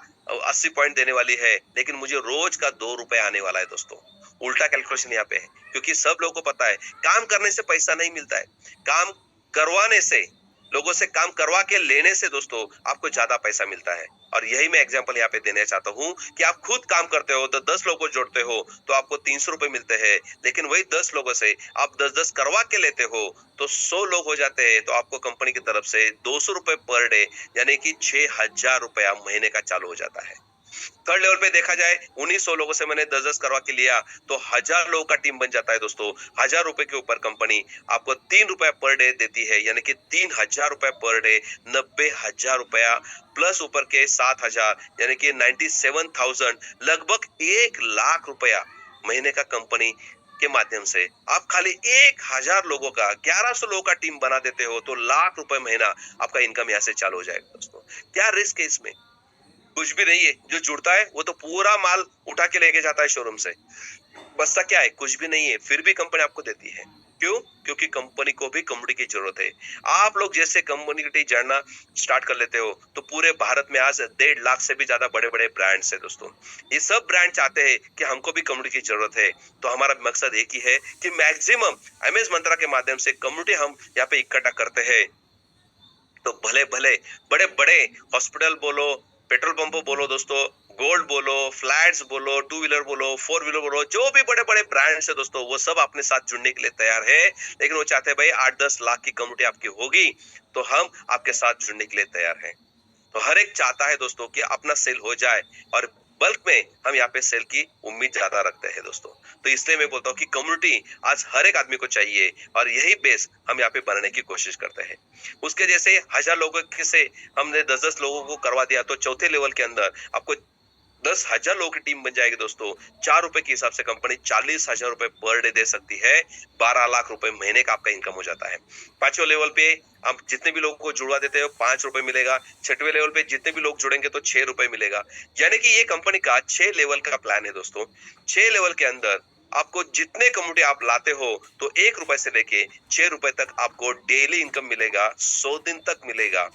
80 पॉइंट देने वाली है, लेकिन मुझे रोज का 2 रुपए आने वाला है दोस्तों। उल्टा कैलकुलेशन यहाँ पे है, क्योंकि सब लोगों को पता है काम करने से पैसा नहीं मिलता है, काम करवाने से, लोगों से काम करवा के लेने से दोस्तों आपको ज्यादा पैसा मिलता है। और यही मैं एग्जांपल यहाँ पे देना चाहता हूँ कि आप खुद काम करते हो तो 10 लोगों को जोड़ते हो तो आपको 300 रुपए मिलते हैं, लेकिन वही 10 लोगों से आप 10-10 करवा के लेते हो तो 100 लोग हो जाते हैं, तो आपको कंपनी की तरफ से 200 रुपए पर डे यानी कि 6000 रुपया महीने का चालू हो जाता है। थर्ड लेवल पे देखा जाए 1900 लोगों से मैंने 10-10 करवा के लिया तो 1000 लोगों का टीम बन जाता है दोस्तों। 1000 रुपए के ऊपर कंपनी आपको 3 रुपया पर डे देती है, यानी कि 3000 रुपया पर डे, 90,000 रुपया प्लस ऊपर के 7000 यानी कि 97,000, लगभग 1 लाख रुपया महीने का कंपनी के माध्यम से आप खाली 1000 लोगों का 1100 लोगों का टीम बना देते हो तो लाख रुपए महीना आपका इनकम यहाँ से चालू हो जाएगा दोस्तों। क्या रिस्क है इसमें? कुछ भी नहीं है। जो जुड़ता है वो तो पूरा माल उठा के लेके जाता है शोरूम से। बचता क्या है? कुछ भी नहीं है, फिर भी कंपनी आपको देती है। क्यों? क्योंकि कंपनी को भी कम्युनिटी की जरूरत है। आप लोग जैसे कम्युनिटी जानना स्टार्ट कर लेते हो तो पूरे भारत में आज 1.5 लाख से भी ज्यादा बड़े बड़े ब्रांड्स है दोस्तों। ये सब ब्रांड चाहते हैं कि हमको भी कम्युनिटी की जरूरत है, तो हमारा मकसद एक ही है कि मैक्सिमम MS मंत्रा के माध्यम से कम्युनिटी हम यहाँ पे इकट्ठा करते हैं। तो भले भले बड़े बड़े हॉस्पिटल बोलो, पेट्रोल पंप बोलो दोस्तों, गोल्ड बोलो, फ्लैट्स बोलो, 2 व्हीलर बोलो, 4 व्हीलर बोलो, जो भी बड़े बड़े ब्रांड्स है दोस्तों वो सब अपने साथ जुड़ने के लिए तैयार है। लेकिन वो चाहते हैं भाई 8-10 लाख की कम्युनिटी आपकी होगी तो हम आपके साथ जुड़ने के लिए तैयार हैं। तो हर एक चाहता है दोस्तों कि अपना सेल हो जाए, और बल्क में हम यहाँ पे सेल की उम्मीद ज्यादा रखते हैं दोस्तों। तो इसलिए मैं बोलता हूँ कि कम्युनिटी आज हर एक आदमी को चाहिए और यही बेस हम यहाँ पे बनाने की कोशिश करते हैं। उसके जैसे 1000 लोगों के से हमने 10-10 लोगों को करवा दिया तो चौथे लेवल के अंदर आपको 10,000 लोगों की टीम बन जाएगी दोस्तों। 4 रुपए के हिसाब से कंपनी 40,000 रुपए पर डे दे सकती है। 12 लाख रुपए महीने का आपका इनकम हो जाता है। 5वें लेवल पे आप जितने भी लोगों को जुड़वा देते हो 5 रुपए मिलेगा। 6वें लेवल पे जितने भी लोग जुड़ेंगे तो 6 रुपए मिलेगा। यानी कि ये कंपनी का 6 लेवल का प्लान है दोस्तों। 6 लेवल के अंदर आपको जितने कम्युनिटी आप लाते हो तो 1 रुपए से लेके 6 रुपए तक आपको डेली इनकम मिलेगा, 100 दिन तक मिलेगा।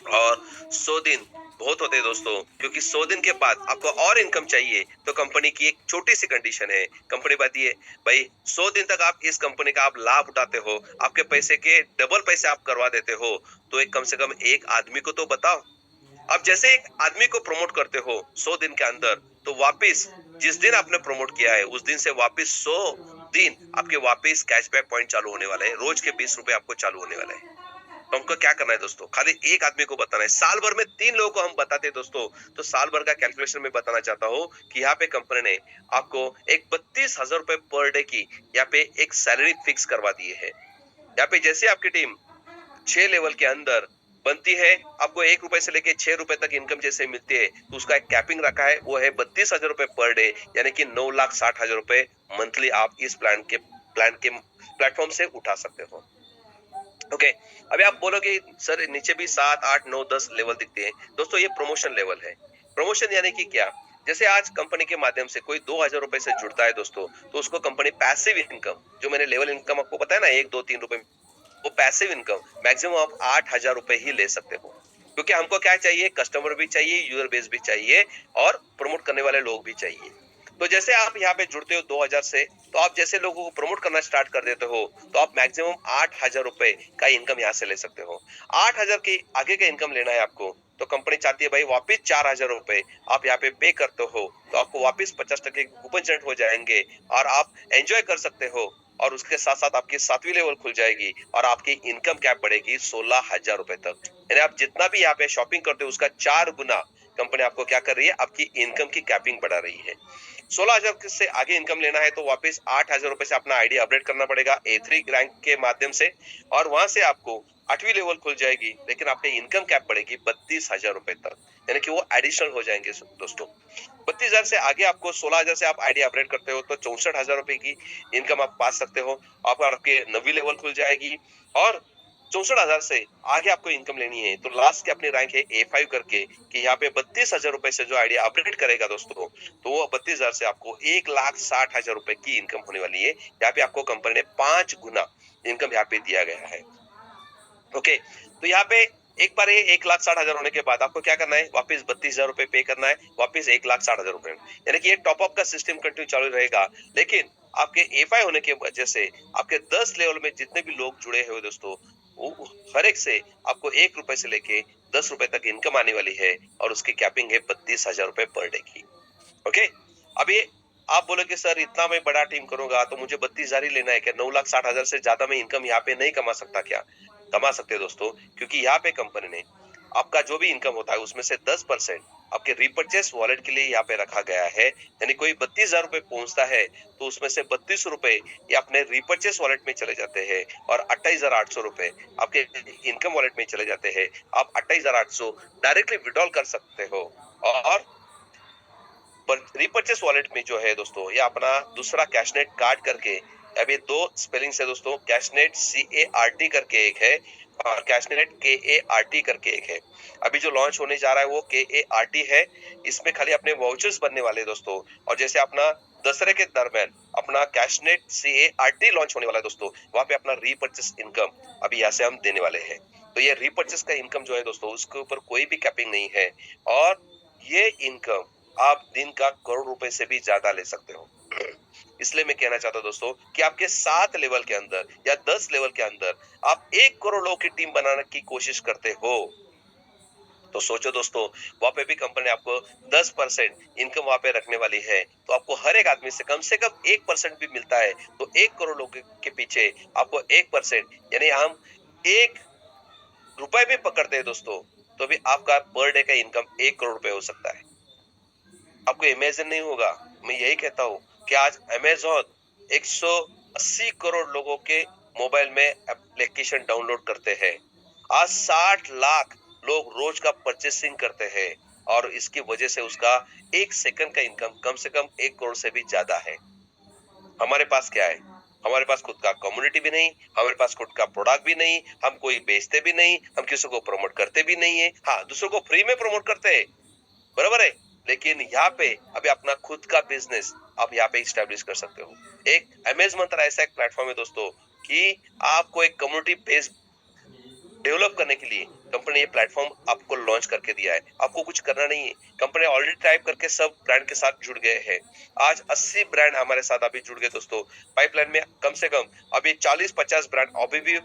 और 100 दिन बहुत होते हैं दोस्तों, क्योंकि 100 दिन के बाद आपको और इनकम चाहिए तो कंपनी की एक छोटी सी कंडीशन है। कंपनी बताती है भाई 100 दिन तक आप इस कंपनी का आप लाभ उठाते हो, आपके पैसे के डबल पैसे आप करवा देते हो, तो एक कम से कम एक आदमी को तो बताओ। अब जैसे एक आदमी को प्रमोट करते हो 100 दिन के अंदर, तो वापिस जिस दिन आपने प्रमोट किया है उस दिन से वापिस 100 दिन आपके वापिस कैशबैक पॉइंट चालू होने वाले हैं, रोज के 20 रुपए आपको चालू होने वाले हैं। तो हमको क्या करना है दोस्तों, खाली एक आदमी को बताना है। साल भर में 3 लोगों को हम बताते हैं दोस्तों, तो साल भर का कैलकुलेशन में बताना चाहता हूँ कि यहाँ पे कंपनी ने आपको एक 32,000 रुपए पर डे की यहाँ पे एक सैलरी फिक्स करवा दी है। यहाँ पे जैसे आपकी टीम 6 लेवल के अंदर बनती है, आपको 1 रुपए से लेके 6 रुपए तक इनकम जैसे मिलती है, तो उसका एक कैपिंग रखा है, वो है 32,000 रुपए पर डे, यानी कि 9,60,000 रुपए मंथली आप इस प्लान के प्लेटफॉर्म से उठा सकते हो। ओके, अभी आप बोलोगे सर नीचे भी 7, 8, 9, 10 लेवल दिखते हैं। दोस्तों ये प्रमोशन लेवल है। प्रमोशन यानी कि क्या? जैसे आज कंपनी के माध्यम से कोई 2,000 रुपए से जुड़ता है दोस्तों, तो उसको कंपनी पैसिव इनकम, जो मैंने लेवल इनकम आपको बताया ना 1, 2, 3 रुपए, वो पैसिव इनकम मैक्सिमम आप 8,000 रुपए ही ले सकते हो। क्योंकि हमको क्या चाहिए, कस्टमर भी चाहिए, यूजर बेस भी चाहिए और प्रमोट करने वाले लोग भी चाहिए। तो जैसे आप यहाँ पे जुड़ते हो 2,000 से, तो आप जैसे लोगों को प्रमोट करना स्टार्ट कर देते हो, तो आप मैक्सिमम 8,000 रुपए का इनकम यहाँ से ले सकते हो। 8,000 के आगे का इनकम लेना है आपको, तो कंपनी चाहती है भाई वापिस 4,000 रुपए आप यहाँ पे पे करते हो, तो आपको वापिस 50% कूपन जनरेट हो जाएंगे और आप एंजॉय कर सकते हो। और उसके साथ साथ आपकी 7वीं लेवल खुल जाएगी और आपकी इनकम कैप बढ़ेगी 16,000 रुपए तक। यानी आप जितना भी यहाँ पे शॉपिंग करते हो उसका 4 गुना कंपनी आपको क्या कर रही है, आपकी इनकम की कैपिंग बढ़ा रही है। 16,000 से आगे इनकम लेना है तो वापस 8,000 रुपए से अपना आईडी अपडेट करना पड़ेगा A3 रैंक के माध्यम से, और वहां से आपको 8वीं लेवल खुल जाएगी, लेकिन आपकी इनकम कैप बढ़ेगी 32,000 रुपए तक, यानी कि वो एडिशनल हो जाएंगे दोस्तों। 32,000 से आगे आपको 16,000 से आप आईडी अपडेट करते हो तो 64,000 रुपए की इनकम आप पा सकते हो। आपके 9वीं लेवल खुल जाएगी, और 64,000 से आगे आपको इनकम लेनी है तो लास्ट की अपनी रैंक है A5 करके, कि यहाँ पे 32,000 रुपए से जो आईडी अपडेट करेगा दोस्तों, तो वो 32,000 से आपको 1,60,000 रुपए की इनकम होने वाली है। यहाँ पे आपको कंपनी ने 5 गुना इनकम यहाँ पे दिया गया है। ओके, तो यहाँ पे एक बार ये 1,60,000 होने के बाद आपको क्या करना है, वापस 32,000 रुपए पे करना है, वापस 1,60,000 रुपए, यानी कि ये टॉप अप का सिस्टम कंटिन्यू चालू रहेगा। लेकिन आपके A5 होने की वजह से आपके 10 लेवल में जितने भी लोग जुड़े हुए दोस्तों, वो हर एक से आपको 1 रुपए से लेके 10 रुपए तक इनकम आने वाली है, और उसकी कैपिंग है 32,000 रुपए पर डे की। ओके, अभी आप बोलोगे सर इतना मैं बड़ा टीम करूंगा तो मुझे 32,000 ही लेना है क्या, 9,60,000 से ज्यादा मैं इनकम यहाँ पे नहीं कमा सकता क्या? कमा सकते हैं दोस्तों, क्योंकि यहाँ पे कंपनी ने आपका जो भी इनकम होता है उसमें से 10% आपके रिपर्चेस वॉलेट के लिए यहाँ पे रखा गया है। यानी कोई 32,000 रुपए पहुंचता है तो उसमें से 32 रुपए ये अपने रिपर्चेस वॉलेट में चले जाते हैं, और 28,800 रुपए आपके इनकम वॉलेट में चले जाते हैं। आप 28,800 डायरेक्टली विड्रॉल कर सकते हो। और रिपर्चेस वॉलेट में जो है दोस्तों, ये अपना दूसरा कैशनेट कार्ड करके, अभी 2 स्पेलिंग है दोस्तों, कैशनेट CART करके एक है और कैशनेट KART करके एक है। अभी जो लॉन्च होने जा रहा है वो KART है। इसमें खाली अपने वाउचर्स बनने वाले हैं दोस्तों, और जैसे अपना दसरे के दरमियान अपना कैशनेट CART लॉन्च होने वाला है दोस्तों, वहां पे अपना रीपर्चेस इनकम अभी यहाँ से हम देने वाले हैं। तो ये रीपर्चेस का इनकम जो है दोस्तों, उसके ऊपर कोई भी कैपिंग नहीं है, और ये इनकम आप दिन का करोड़ रुपए से भी ज्यादा ले सकते हो। इसलिए मैं कहना चाहता हूं दोस्तों कि आपके 7 लेवल के अंदर या 10 लेवल के अंदर आप 1 करोड़ लोगों की टीम बनाने की कोशिश करते हो, तो सोचो दोस्तों, वहां पे भी कंपनी आपको 10% इनकम वहां पे रखने वाली है। तो आपको हर एक आदमी से कम 1% भी मिलता है, तो 1 करोड़ लोगों के पीछे आपको 1%, यानी हम 1 रुपए भी पकड़ते हैं दोस्तों, तो भी आपका पर डे का इनकम 1 करोड़ रुपए हो सकता है। आपको इमेजिन नहीं होगा, मैं यही कहता हूँ कि आज अमेज़न 180 करोड़ लोगों के मोबाइल में एप्लीकेशन डाउनलोड करते हैं। आज 60 लाख लोग रोज का परचेसिंग करते हैं, और इसकी वजह से उसका 1 सेकंड का इनकम कम से कम 1 करोड़ से भी ज्यादा है। हमारे पास क्या है? हमारे पास खुद का कम्युनिटी भी नहीं, हमारे पास खुद का प्रोडक्ट भी नहीं, हम कोई बेचते भी नहीं, हम किसी को प्रमोट करते भी नहीं है। हाँ, दूसरों को फ्री में प्रमोट करते हैं, बराबर है, लेकिन यहाँ पे अभी अपना खुद का बिजनेस आप यहाँ पे इस्टेब्लिश कर सकते हो। एक अमेज मंत्र ऐसा एक प्लेटफॉर्म है दोस्तों कि आपको एक कम्युनिटी बेस्ड डेवलप करने के लिए कंपनी ने ये प्लेटफॉर्म आपको लॉन्च करके दिया है। आपको कुछ करना नहीं है। कंपनी ऑलरेडी टाइप करके सब ब्रांड के साथ जुड़ गए हैं। आज 80 ब्रांड हमारे साथ अभी जुड़ गए दोस्तों। पाइपलाइन में कम से कम अभी 40-50 ब्रांड अभी भी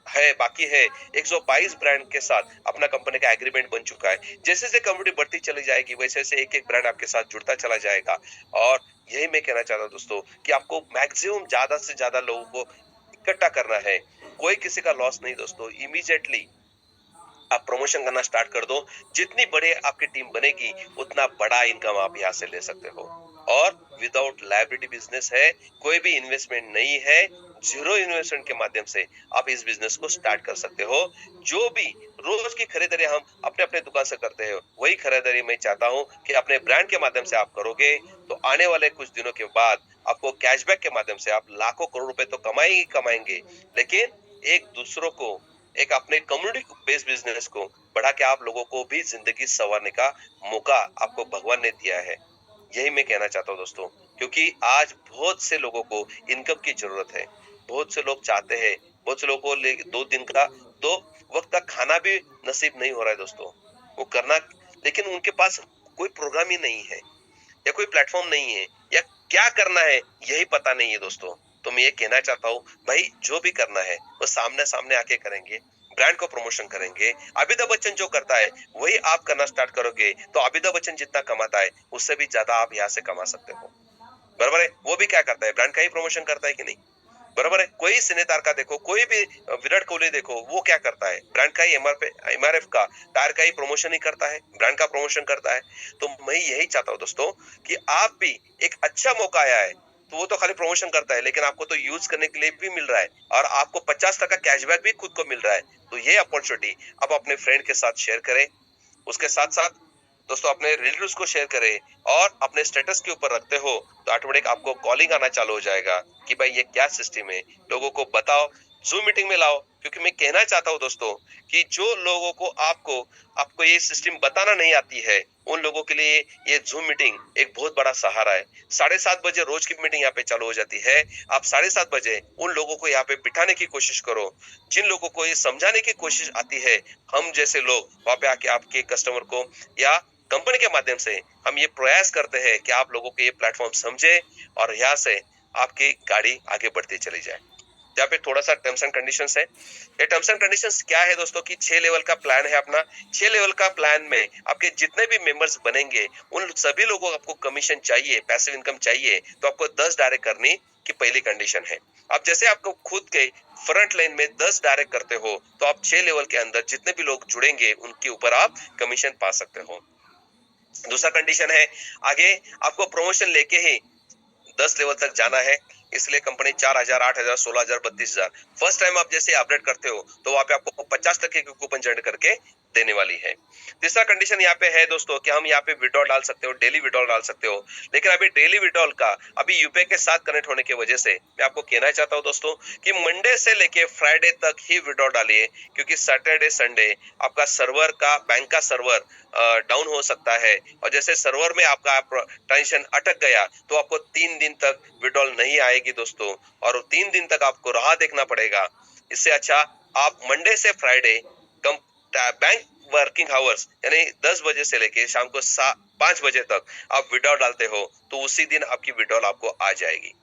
है, बाकी है। 122 ब्रांड के साथ अपना कंपनी का एग्रीमेंट बन चुका है। जैसे जैसे कंपनी बढ़ती चली जाएगी वैसे वैसे एक एक ब्रांड आपके साथ जुड़ता चला जाएगा। और यही मैं कहना चाहता हूँ दोस्तों कि आपको मैक्सिमम ज्यादा से ज्यादा लोगों को इकट्ठा करना है। कोई किसी का लॉस नहीं दोस्तों। इमीडिएटली आप प्रमोशन करना स्टार्ट कर दो। जितनी बड़े आपकी टीम बनेगी उतना बड़ा इनकम आप यहाँ से ले सकते हो। और विदाउट लायबिलिटी बिजनेस है, कोई भी इन्वेस्टमेंट नहीं है, जीरो इन्वेस्टमेंट के माध्यम से आप इस बिजनेस को स्टार्ट कर सकते हो। जो भी रोज की खरीदारी हम अपने अपने दुकान से करते हैं वही खरीदारी मैं चाहता हूँ कि अपने ब्रांड के माध्यम से आप करोगे तो आने वाले कुछ दिनों के बाद आपको कैशबैक के माध्यम से आप लाखों करोड़ रुपए तो कमाएंगे ही कमाएंगे, लेकिन एक दूसरों को, एक अपने कम्युनिटी बेस्ड बिजनेस को बढ़ा के आप लोगों को भी जिंदगी संवारने का मौका आपको भगवान ने दिया है। यही मैं कहना चाहता हूँ दोस्तों, क्योंकि आज बहुत से लोगों को इनकम की जरूरत है। बहुत से लोग चाहते हैं, बहुत से लोगों को 2 दिन का 2 वक्त का खाना भी नसीब नहीं हो रहा है दोस्तों। वो करना, लेकिन उनके पास कोई प्रोग्राम ही नहीं है या कोई प्लेटफॉर्म नहीं है या क्या करना है यही पता नहीं है दोस्तों। तो मैं ये कहना चाहता हूँ भाई जो भी करना है वो सामने सामने आके करेंगे, ब्रांड को प्रमोशन करेंगे। अमिताभ बच्चन जो करता है वही आप करना स्टार्ट करोगे तो अमिताभ बच्चन जितना कमाता है उससे भी ज्यादा आप यहाँ से कमा सकते हो। बराबर है। वो भी क्या करता है, ब्रांड का ही प्रमोशन करता है कि नहीं? बराबर है। कोई सिनेतार का देखो, कोई भी विराट कोहली देखो, वो क्या करता है, ब्रांड का ही एमआरएफ का टायर का ही प्रमोशन ही करता है, ब्रांड का प्रमोशन करता है। तो मैं यही चाहता हूँ दोस्तों कि आप भी, एक अच्छा मौका आया है तो वो तो खाली प्रमोशन करता है लेकिन आपको तो यूज करने के लिए भी मिल रहा है और आपको 50% कैशबैक भी खुद को मिल रहा है। तो ये अपॉर्चुनिटी आप अपने फ्रेंड के साथ शेयर करें। उसके साथ साथ दोस्तों अपने रिलेटिव्स को शेयर करें और अपने स्टेटस के ऊपर रखते हो तो ऑटोमेटिक आपको कॉलिंग आना चालू हो जाएगा कि भाई ये क्या सिस्टम है, लोगों को बताओ, जूम मीटिंग में लाओ। क्योंकि मैं कहना चाहता हूँ दोस्तों कि जो लोगों को आपको आपको ये सिस्टम बताना नहीं आती है उन लोगों के लिए ये जूम मीटिंग एक बहुत बड़ा सहारा है। 7:30 बजे रोज की मीटिंग यहाँ पे चालू हो जाती है। आप 7:30 बजे उन लोगों को यहाँ पे बिठाने की कोशिश करो जिन लोगों को ये समझाने की कोशिश आती है। हम जैसे लोग वहां पे आके आपके कस्टमर को या कंपनी के माध्यम से हम ये प्रयास करते हैं कि आप लोगों को ये प्लेटफॉर्म समझे और यहाँ से आपकी गाड़ी आगे बढ़ती चली जाए। यहाँ पे थोड़ा सा टर्म्स एंड कंडीशंस है। ये टर्म्स एंड कंडीशंस क्या है दोस्तों कि 6 लेवल का प्लान है अपना। 6 लेवल का प्लान में आपके जितने भी मेंबर्स बनेंगे उन सभी लोगों को आपको कमीशन चाहिए, पैसिव इनकम चाहिए तो आपको 10 डायरेक्ट करने की पहली कंडीशन है। अब जैसे आपको खुद के फ्रंट लाइन में 10 डायरेक्ट करते हो तो आप 6 लेवल के अंदर जितने भी लोग जुड़ेंगे उनके ऊपर आप कमीशन पा सकते हो। दूसरा कंडीशन है आगे आपको प्रमोशन लेके ही 10 लेवल तक जाना है। इसलिए कंपनी 4,000, 8,000, 16,000, 32,000 फर्स्ट टाइम आप जैसे अपडेट करते हो तो वहां पे आपको 50% के कूपन जनरेट करके देने वाली है। तीसरा कंडीशन यहाँ पे है दोस्तों कि हम यहाँ पे विड्रॉल डाल सकते हो, डेली विड्रॉल डाल सकते हो। लेकिन अभी डेली विड्रॉल का अभी यूपीआई के साथ कनेक्ट होने की वजह से मैं आपको कहना चाहता हूँ दोस्तों कि मंडे से लेके फ्राइडे तक ही विड्रॉल डालिए, क्योंकि सैटरडे संडे आपका सर्वर का, बैंक का सर्वर डाउन हो सकता है और जैसे सर्वर में आपका ट्रांजेक्शन अटक गया तो आपको 3 दिन तक विड्रॉल नहीं आएगी दोस्तों और 3 दिन तक आपको राह देखना पड़ेगा। इससे अच्छा आप मंडे से फ्राइडे बैंक वर्किंग आवर्स यानी 10 बजे से लेके शाम को 5 बजे तक आप विड्रॉल डालते हो तो उसी दिन आपकी विड्रॉल आपको आ जाएगी।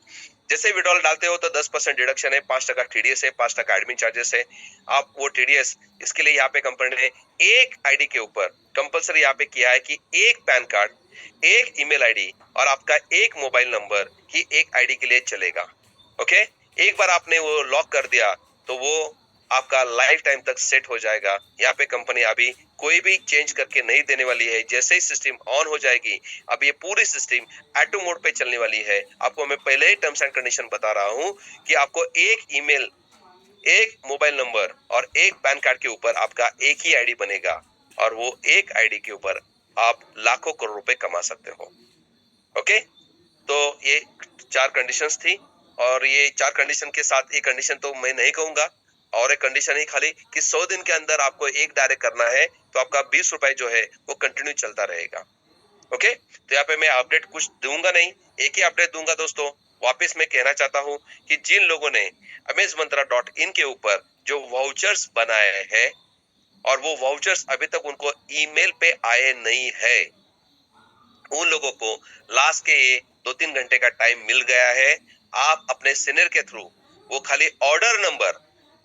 जैसे विड्रॉल डालते हो तो 10% डिडक्शन है, 5% टीडीएस है, 5% एडमिन चार्जेस है। आप वो टीडीएस, इसके लिए यहाँ पे कंपनी ने एक आईडी के ऊपर कंपलसरी यहाँ पे किया है कि एक पैन कार्ड, एक ईमेल आईडी और आपका एक मोबाइल नंबर ही एक आईडी के लिए चलेगा। ओके, एक बार आपने वो लॉक कर दिया तो वो आपका लाइफ टाइम तक सेट हो जाएगा। यहाँ पे कंपनी अभी कोई भी चेंज करके नहीं देने वाली है। जैसे ही सिस्टम ऑन हो जाएगी अब ये पूरी सिस्टम ऑटो मोड पे चलने वाली है। आपको मैं पहले ही टर्म्स एंड कंडीशन बता रहा हूँ कि आपको एक ईमेल, एक मोबाइल नंबर और एक पैन कार्ड के ऊपर आपका एक ही आईडी बनेगा और वो एक आईडी के ऊपर आप लाखों करोड़ रुपए कमा सकते हो। ओके, तो ये 4 कंडीशंस थी और ये 4 कंडीशन के साथ एक कंडीशन तो मैं नहीं कहूंगा और एक कंडीशन ही खाली कि 100 दिन के अंदर आपको एक डायरेक्ट करना है तो आपका 20 रुपए जो है वो कंटिन्यू चलता रहेगा। ओके, तो यहाँ पे मैं अपडेट कुछ दूंगा नहीं, एक ही अपडेट दूंगा दोस्तों। वापस मैं कहना चाहता हूँ कि जिन लोगों ने amazmantra.in के ऊपर जो वाउचर्स बनाए हैं और वो वाउचर्स अभी तक उनको ईमेल पे आए नहीं है, उन लोगों को लास्ट के ये 2-3 घंटे का टाइम मिल गया है। आप अपने सीनियर के थ्रू वो खाली ऑर्डर नंबर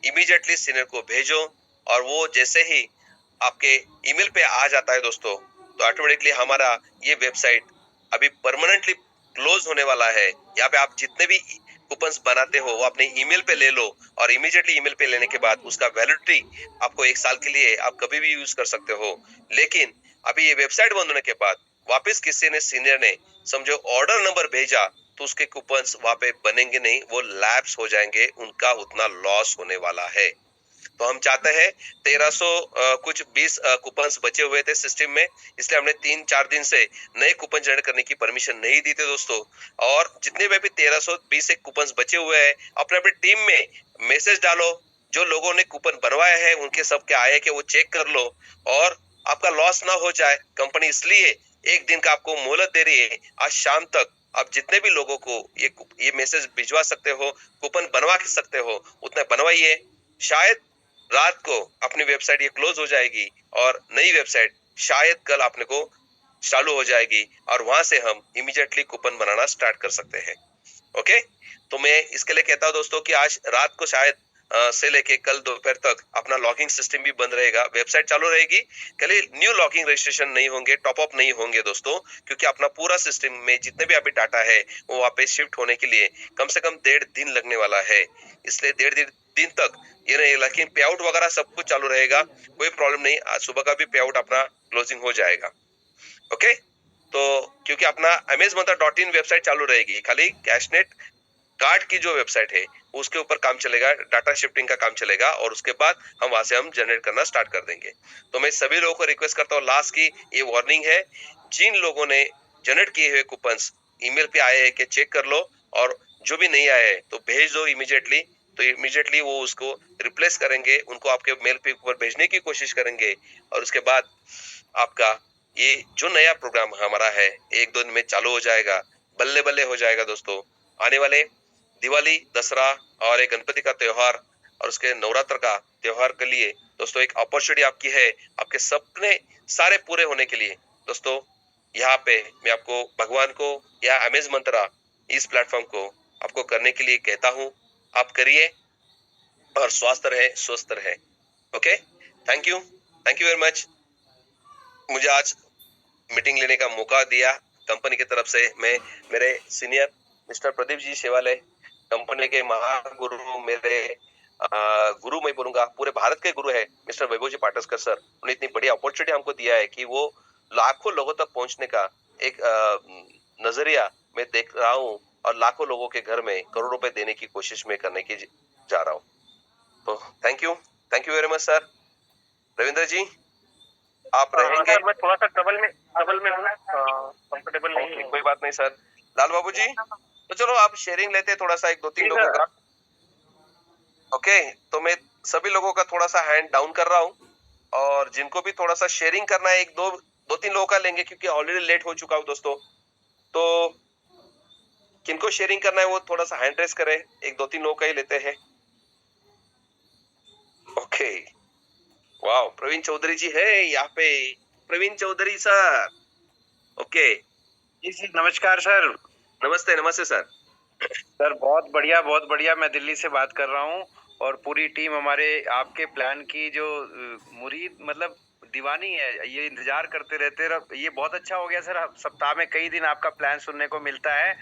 इमीडिएटली सीनियर को भेजो और वो जैसे ही आपके ईमेल पे आ जाता है दोस्तों, तो ऑटोमेटिकली हमारा ये वेबसाइट अभी परमानेंटली क्लोज होने वाला है। यहाँ पे आप जितने भी कूपन्स बनाते हो वो अपने ईमेल पे ले लो और इमीडिएटली ईमेल पे लेने के बाद उसका वैलिडिटी आपको 1 साल के लिए आप कभी भी यूज कर सकते हो। लेकिन अभी ये वेबसाइट बंद होने के बाद वापस किसी ने सीनियर ने समझो ऑर्डर नंबर भेजा तो उसके कूपन्स वहां पे बनेंगे नहीं, वो लैप्स हो जाएंगे, उनका उतना लॉस होने वाला है। तो हम चाहते हैं 1300 कुछ 20 कूपन्स बचे हुए थे सिस्टम में, इसलिए हमने 3-4 दिन से नए कूपन जनरेट करने की परमिशन नहीं दी थी दोस्तों। और जितने में भी 1320 एक कूपन्स बचे हुए हैं, अपने अपने टीम में मैसेज डालो, जो लोगों ने कूपन बनवाए हैं उनके सबके आए कि वो चेक कर लो और आपका लॉस ना हो जाए। कंपनी इसलिए 1 दिन का आपको मोहलत दे रही है, आज शाम तक आप जितने भी लोगों को ये मैसेज भिजवा सकते हो, कूपन बनवा सकते हो, उतना बनवाइए। शायद रात को अपनी वेबसाइट ये क्लोज हो जाएगी और नई वेबसाइट शायद कल अपने को चालू हो जाएगी और वहां से हम इमीडिएटली कूपन बनाना स्टार्ट कर सकते हैं। ओके, तो मैं इसके लिए कहता हूँ दोस्तों कि आज रात को शायद से लेके कल दोपहर तक अपना लॉगिंग सिस्टम भी बंद रहेगा, वेबसाइट चालू रहेगी, खाली न्यू लॉगिंग रजिस्ट्रेशन नहीं होंगे, टॉप अप नहीं होंगे दोस्तों, क्योंकि अपना पूरा सिस्टम में जितने भी अभी डाटा है वो वहाँ पे शिफ्ट होने के लिए कम से कम 1.5 दिन लगने वाला है। इसलिए 1.5 दिन तक ये नहीं, लेकिन पे आउट वगैरह सब कुछ चालू रहेगा, कोई प्रॉब्लम नहीं। आज सुबह का भी पे आउट अपना क्लोजिंग हो जाएगा। ओके, तो क्योंकि अपना amazmontra.in वेबसाइट चालू रहेगी, खाली कैशनेट कार्ड की जो वेबसाइट है उसके ऊपर काम चलेगा, डाटा शिफ्टिंग का काम चलेगा और उसके बाद हम वहां से हम जनरेट करना स्टार्ट कर देंगे। तो मैं सभी लोगों को रिक्वेस्ट करता हूँ, लास्ट की ये वार्निंग है, जिन लोगों ने जनरेट किए हुए कूपन्स ईमेल पे आए हैं कि चेक कर लो और जो भी नहीं आए हैं तो भेज दो इमीडिएटली, तो इमीडिएटली वो उसको रिप्लेस करेंगे, उनको आपके मेल पे ऊपर भेजने की कोशिश करेंगे और उसके बाद आपका ये जो नया प्रोग्राम हमारा है 1-2 दिन में चालू हो जाएगा, बल्ले बल्ले हो जाएगा दोस्तों। आने वाले दिवाली, दसरा और एक गणपति का त्योहार और उसके नवरात्र का त्योहार के लिए दोस्तों एक अपॉर्चुनिटी आपकी है, आपके सपने सारे पूरे होने के लिए दोस्तों। यहाँ पे मैं आपको भगवान को या अमेज मंत्रा इस प्लेटफॉर्म को आपको करने के लिए कहता हूँ, आप करिए और स्वास्थ्य रहे, स्वस्थ रहे। Okay, thank you very much. मुझे आज मीटिंग लेने का मौका दिया कंपनी की तरफ से। मैं मेरे सीनियर मिस्टर प्रदीप जी शेवाले, कंपनी के महागुरु, मेरे गुरु मैं बोलूंगा, पूरे भारत के गुरु है मिस्टर वैभव जी पाटस्कर सर। उन्होंने इतनी बड़ी अपॉर्चुनिटी हमको दिया है कि वो लाखों लोगों तक पहुंचने का एक नजरिया मैं देख रहा हूँ और लाखों लोगों के घर में करोड़ों रुपए देने की कोशिश में करने की जा रहा हूँ। तो thank you very much sir. Ravindra ji आप रहेंगे? सर मैं थोड़ा सा ट्रबल में हूँ, कंफर्टेबल नहीं हूँ। कोई बात नहीं सर। लाल बाबू जी, तो चलो आप शेयरिंग लेते हैं थोड़ा सा 1-2-3 लोगों का। ओके, तो मैं सभी लोगों का थोड़ा सा हैंड डाउन कर रहा हूँ और जिनको भी थोड़ा सा शेयरिंग करना है 1-2-3 लोगों का लेंगे, क्योंकि ऑलरेडी लेट हो चुका हूँ दोस्तों। तो किनको शेयरिंग करना है वो थोड़ा सा हैंड रेस करें, 1-2-3 लोगों का ही लेते हैं। ओके, वाह, प्रवीण चौधरी जी है यहाँ पे। प्रवीण चौधरी सर, ओके जी नमस्कार सर। नमस्ते सर। सर बहुत बढ़िया, मैं दिल्ली से बात कर रहा हूँ और पूरी टीम हमारे आपके प्लान की जो मुरीद मतलब दीवानी है, ये इंतजार करते रहते रह। ये बहुत अच्छा हो गया सर, सप्ताह में कई दिन आपका प्लान सुनने को मिलता है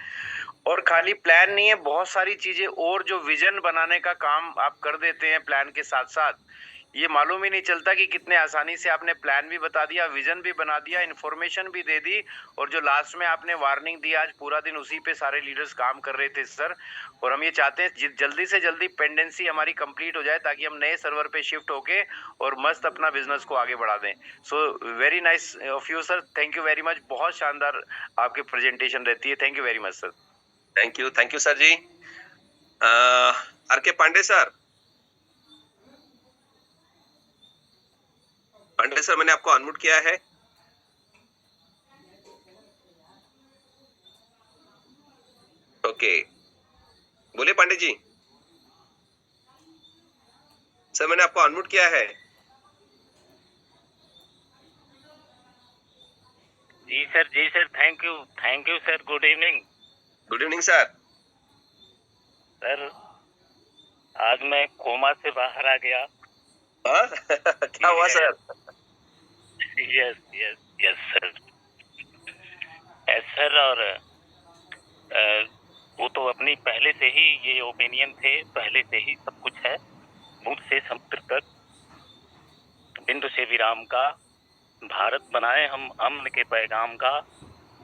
और खाली प्लान नहीं है, बहुत सारी चीजें और जो विजन बनाने का काम आप कर देते हैं प्लान के साथ साथ। ये मालूम ही नहीं चलता कि कितने आसानी से आपने प्लान भी बता दिया, विजन भी बना दिया, इन्फॉर्मेशन भी दे दी और जो लास्ट में आपने वार्निंग दी, आज पूरा दिन उसी पे सारे लीडर्स काम कर रहे थे सर। और हम ये चाहते हैं जल्दी से जल्दी पेंडेंसी हमारी कंप्लीट हो जाए ताकि हम नए सर्वर पे शिफ्ट होके और मस्त अपना बिजनेस को आगे बढ़ा दें। So very nice of you sir, thank you very much. बहुत शानदार आपकी प्रेजेंटेशन रहती है, thank you very much sir. Thank you sir ji. R K Pandey sir, मैंने आपको अनम्यूट किया है। ओके, बोलिए पांडे जी। आपको अनम्यूट किया है। जी sir, thank you sir, good evening. Good evening sir. Sir आज मैं कोमा से बाहर आ गया। हाँ? क्या हुआ sir? Yes yes yes sir, yes sir. और वो तो अपनी पहले से ही ये ओपिनियन थे, पहले से ही सब कुछ है। मूल से समुद्र तक बिंदु से विराम का, भारत बनाए हम अमन के पैगाम का।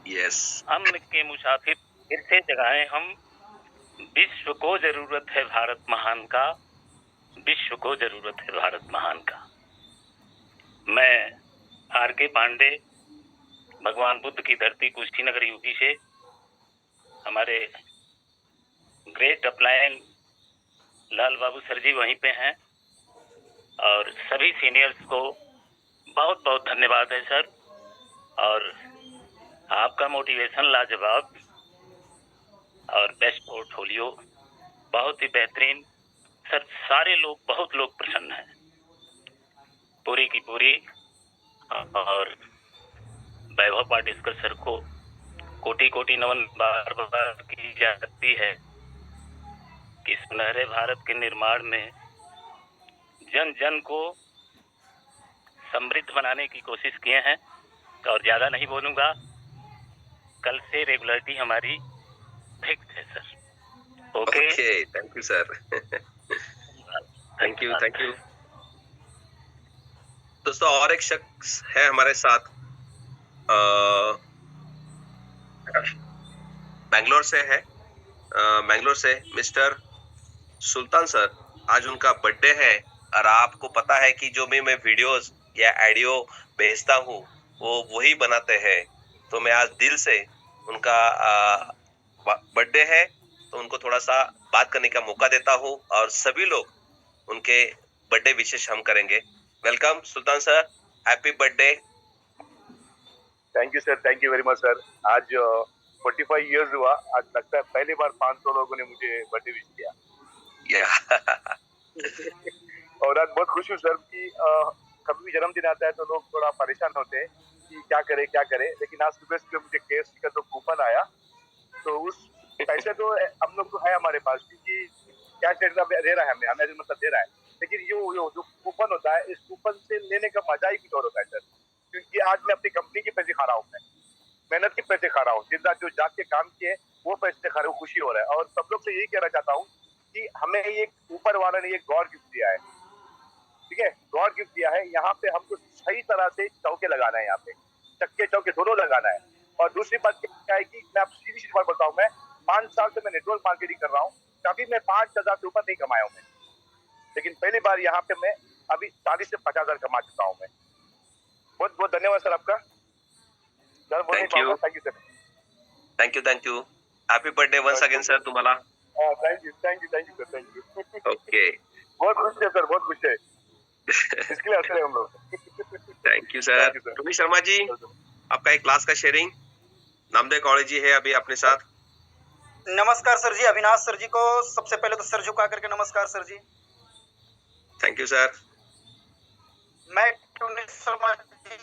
यस। अमन के मुसाफिर फिर से जगाए हम, विश्व को जरूरत है भारत महान का, विश्व को जरूरत है भारत महान का। मैं आर के पांडे, भगवान बुद्ध की धरती कुशीनगर यूपी से, हमारे ग्रेट अपलायन लाल बाबू सर जी वहीं पे हैं, और सभी सीनियर्स को बहुत बहुत धन्यवाद है सर। और आपका मोटिवेशन लाजवाब और बेस्ट पोर्टफोलियो बहुत ही बेहतरीन सर। सारे लोग, बहुत लोग प्रसन्न हैं, पूरी की पूरी। और वैभव पाटिलकर सर को कोटि कोटि नमन बार बार की जाती है कि सुनहरे भारत के निर्माण में जन जन को समृद्ध बनाने की कोशिश किए हैं। और ज्यादा नहीं बोलूंगा, कल से रेगुलरिटी हमारी फिक्स है sir. Okay, thank you sir. Thank you. दोस्तों और एक शख्स है हमारे साथ, बैंगलोर से है, बैंगलोर से मिस्टर सुल्तान सर। आज उनका बर्थडे है और आपको पता है कि जो भी मैं वीडियोस या ऑडियो भेजता हूँ वो वही बनाते हैं। तो मैं आज दिल से उनका बर्थडे है तो उनको थोड़ा सा बात करने का मौका देता हूँ और सभी लोग उनके बर्थडे विशेष हम करेंगे। Welcome Sultan sir, happy birthday. Thank you sir, thank you very much sir. आज 45 इयर्स हुआ, आज लगता है पहली बार 500 लोगों ने मुझे बर्थडे विश किया। और आज बहुत खुश हूँ सर कि कभी भी जन्मदिन आता है तो लोग थोड़ा परेशान होते हैं कि क्या करे, लेकिन आज सुबह सुबह मुझे KFC का जो कूपन आया तो उस पैसे तो हम लोग तो है हमारे पास, क्योंकि कैश दे रहा है हमें मतलब दे रहा है, लेकिन जो कूपन होता है, इस कूपन से लेने का मजा ही कुछ और होता है सर। क्योंकि आज मैं अपनी कंपनी के पैसे खा रहा हूँ, मैं मेहनत के पैसे खा रहा हूँ, दिन रात जो जाग के काम किए वो पैसे खा रहे हूँ, खुशी हो रहा है। और सब लोग से यही कहना चाहता हूँ कि हमें ये ऊपर वाला ने ये गॉड गिफ्ट दिया है, ठीक है, गॉड गिफ्ट दिया है। यहाँ पे हमको सही तरह से चौके लगाना है, यहाँ पे चक्के चौके दोनों लगाना है। और दूसरी बात क्या है कि मैं आप सीधी सी बात बताऊँ, मैं 5 साल से मैं नेटवर्क मार्केटिंग कर रहा हूँ, कभी मैं 5,000 से ऊपर नहीं कमाया हूँ मैं, लेकिन पहली बार यहाँ पे मैं अभी 40 से 50,000 कमा चुका हूँ मैं। बहुत बहुत धन्यवाद सर आपका। Thank you happy birthday once again sir तुम्हाला। Thank you sir, thank you. Okay, बहुत खुश है सर, बहुत खुश है, इसके लिए हंस रहे हम लोग। Thank you sir. Tony Sharma ji, आपका एक क्लास का शेयरिंग। नामदेव कौड़े जी है अभी अपने साथ। नमस्कार सर जी, अविनाश सर जी को सबसे पहले तो सर झुका करके नमस्कार sir ji. Thank you sir. मैं टोनी शर्मा जी,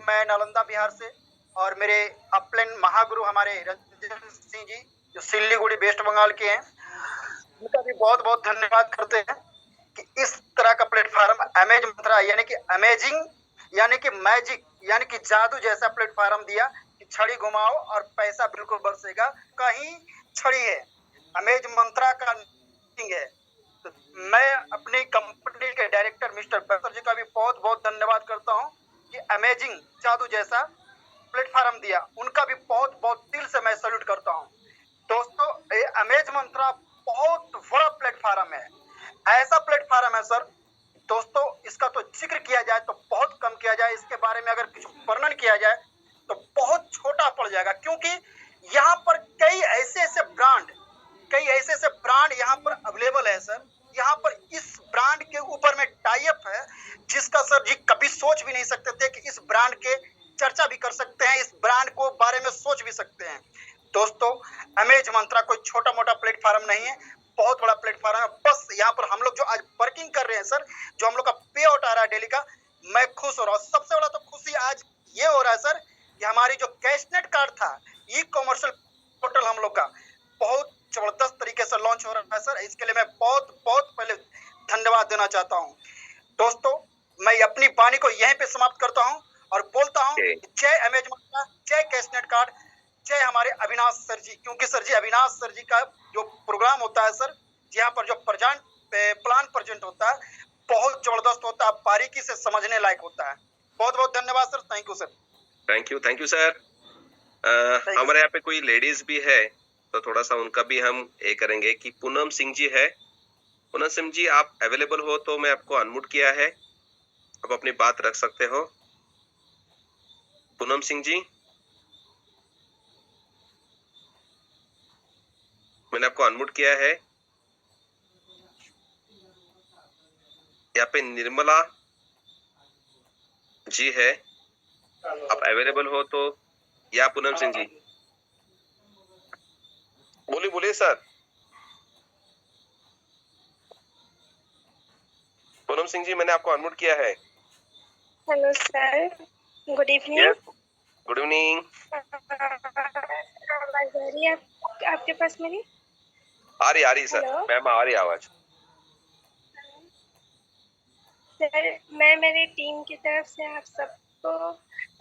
मैं नालंदा बिहार से, और मेरे अपलाइन महागुरु हमारे रंजन सिंह जी जो सिल्लीगुड़ी वेस्ट बंगाल के हैं, उनका भी बहुत बहुत धन्यवाद करते हैं कि इस तरह का प्लेटफॉर्म अमेज मंत्रा यानी कि अमेजिंग यानी कि मैजिक यानी कि जादू जैसा प्लेटफॉर्म दिया कि छड़ी घुमाओ और पैसा बिल्कुल बरसेगा। कहीं छड़ी है, अमेज मंत्रा का है। तो मैं अपनी कंपनी के डायरेक्टर मिस्टर बसर जी का भी बहुत बहुत धन्यवाद करता हूं कि अमेजिंग जादू जैसा प्लेटफॉर्म दिया, उनका भी बहुत बहुत दिल से मैं सैल्यूट करता हूं। दोस्तों, ये अमेज मंत्रा बहुत बड़ा प्लेटफॉर्म है, ऐसा प्लेटफॉर्म है सर दोस्तों, इसका तो जिक्र किया जाए तो बहुत कम किया जाए, इसके बारे में अगर कुछ वर्णन किया जाए तो बहुत छोटा पड़ जाएगा, क्योंकि यहाँ पर कई ऐसे ब्रांड यहाँ पर अवेलेबल है सर। यहाँ पर इस ब्रांड के ऊपर में टाई अप है जिसका सर जी कभी सोच भी नहीं सकते थे कि इस ब्रांड के चर्चा भी कर सकते हैं, इस ब्रांड को बारे में सोच भी सकते हैं। दोस्तों, अमेज मंत्रा कोई छोटा मोटा प्लेटफॉर्म नहीं है, बहुत बड़ा प्लेटफॉर्म है। बस यहाँ पर हम लोग जो आज वर्किंग कर रहे हैं सर, जो हम लोग का पे आउट आ रहा है डेली का, मैं खुश हो रहा हूँ। सबसे बड़ा तो खुशी आज ये हो रहा है सर कि हमारी जो कैशनेट कार्ड था, ई कॉमर्शियल पोर्टल हम लोग का बहुत जबरदस्त तरीके से लॉन्च हो रहा है सर। इसके लिए मैं बहुत बहुत पहले धन्यवाद देना चाहता हूँ। दोस्तों, मैं अपनी वाणी को यहीं पे समाप्त करता हूँ और बोलता हूँ जय अमेजन, जय कैशनेट कार्ड, जय हमारे अविनाश सर जी। क्योंकि सर जी, अविनाश सर जी का जो प्रोग्राम होता है सर, यहाँ पर जो प्लान प्रेजेंट होता है बहुत जबरदस्त होता है, बारीकी से समझने लायक होता है। बहुत बहुत धन्यवाद sir. Thank you sir. Thank you sir. हमारे यहाँ पे कोई लेडीज भी है तो थोड़ा सा उनका भी हम ये करेंगे कि पूनम सिंह जी है। पूनम सिंह जी, आप अवेलेबल हो तो मैं आपको अनम्यूट किया है, आप अपनी बात रख सकते हो। पूनम सिंह जी, मैंने आपको अनम्यूट किया है। यहाँ पे निर्मला जी है, आप अवेलेबल हो तो। या पूनम सिंह जी, बोलिए बोलिए सर। पूनम सिंह जी, मैंने आपको अनम्यूट किया है। Hello sir, good evening. Yes, good evening. आवाज आ रही है आपके पास मेरी? आ रही सर, हेलो मैम आ रही आवाज। सर, मैं मेरी टीम की तरफ से आप सबको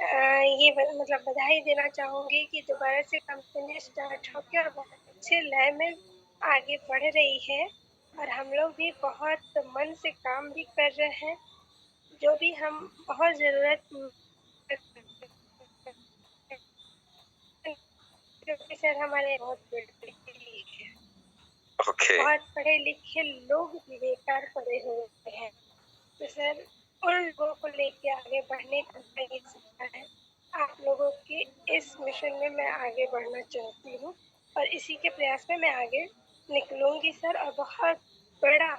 ये मतलब बधाई देना चाहूँगी कि दोबारा से कंपनी स्टार्ट होकर और बहुत अच्छे लय में आगे बढ़ रही है और हम लोग भी बहुत मन से काम भी कर रहे हैं। जो भी हम बहुत ज़रूरत क्योंकि सर हमारे बहुत ओके, बहुत पढ़े लिखे लोग भी बेकार पड़े हुए हैं, तो सर उन लोगों को लेके आगे बढ़ने का ये सपना है। आप लोगों के इस मिशन में मैं आगे बढ़ना चाहती हूँ और इसी के प्रयास में मैं आगे निकलूंगी सर, और बहुत बड़ा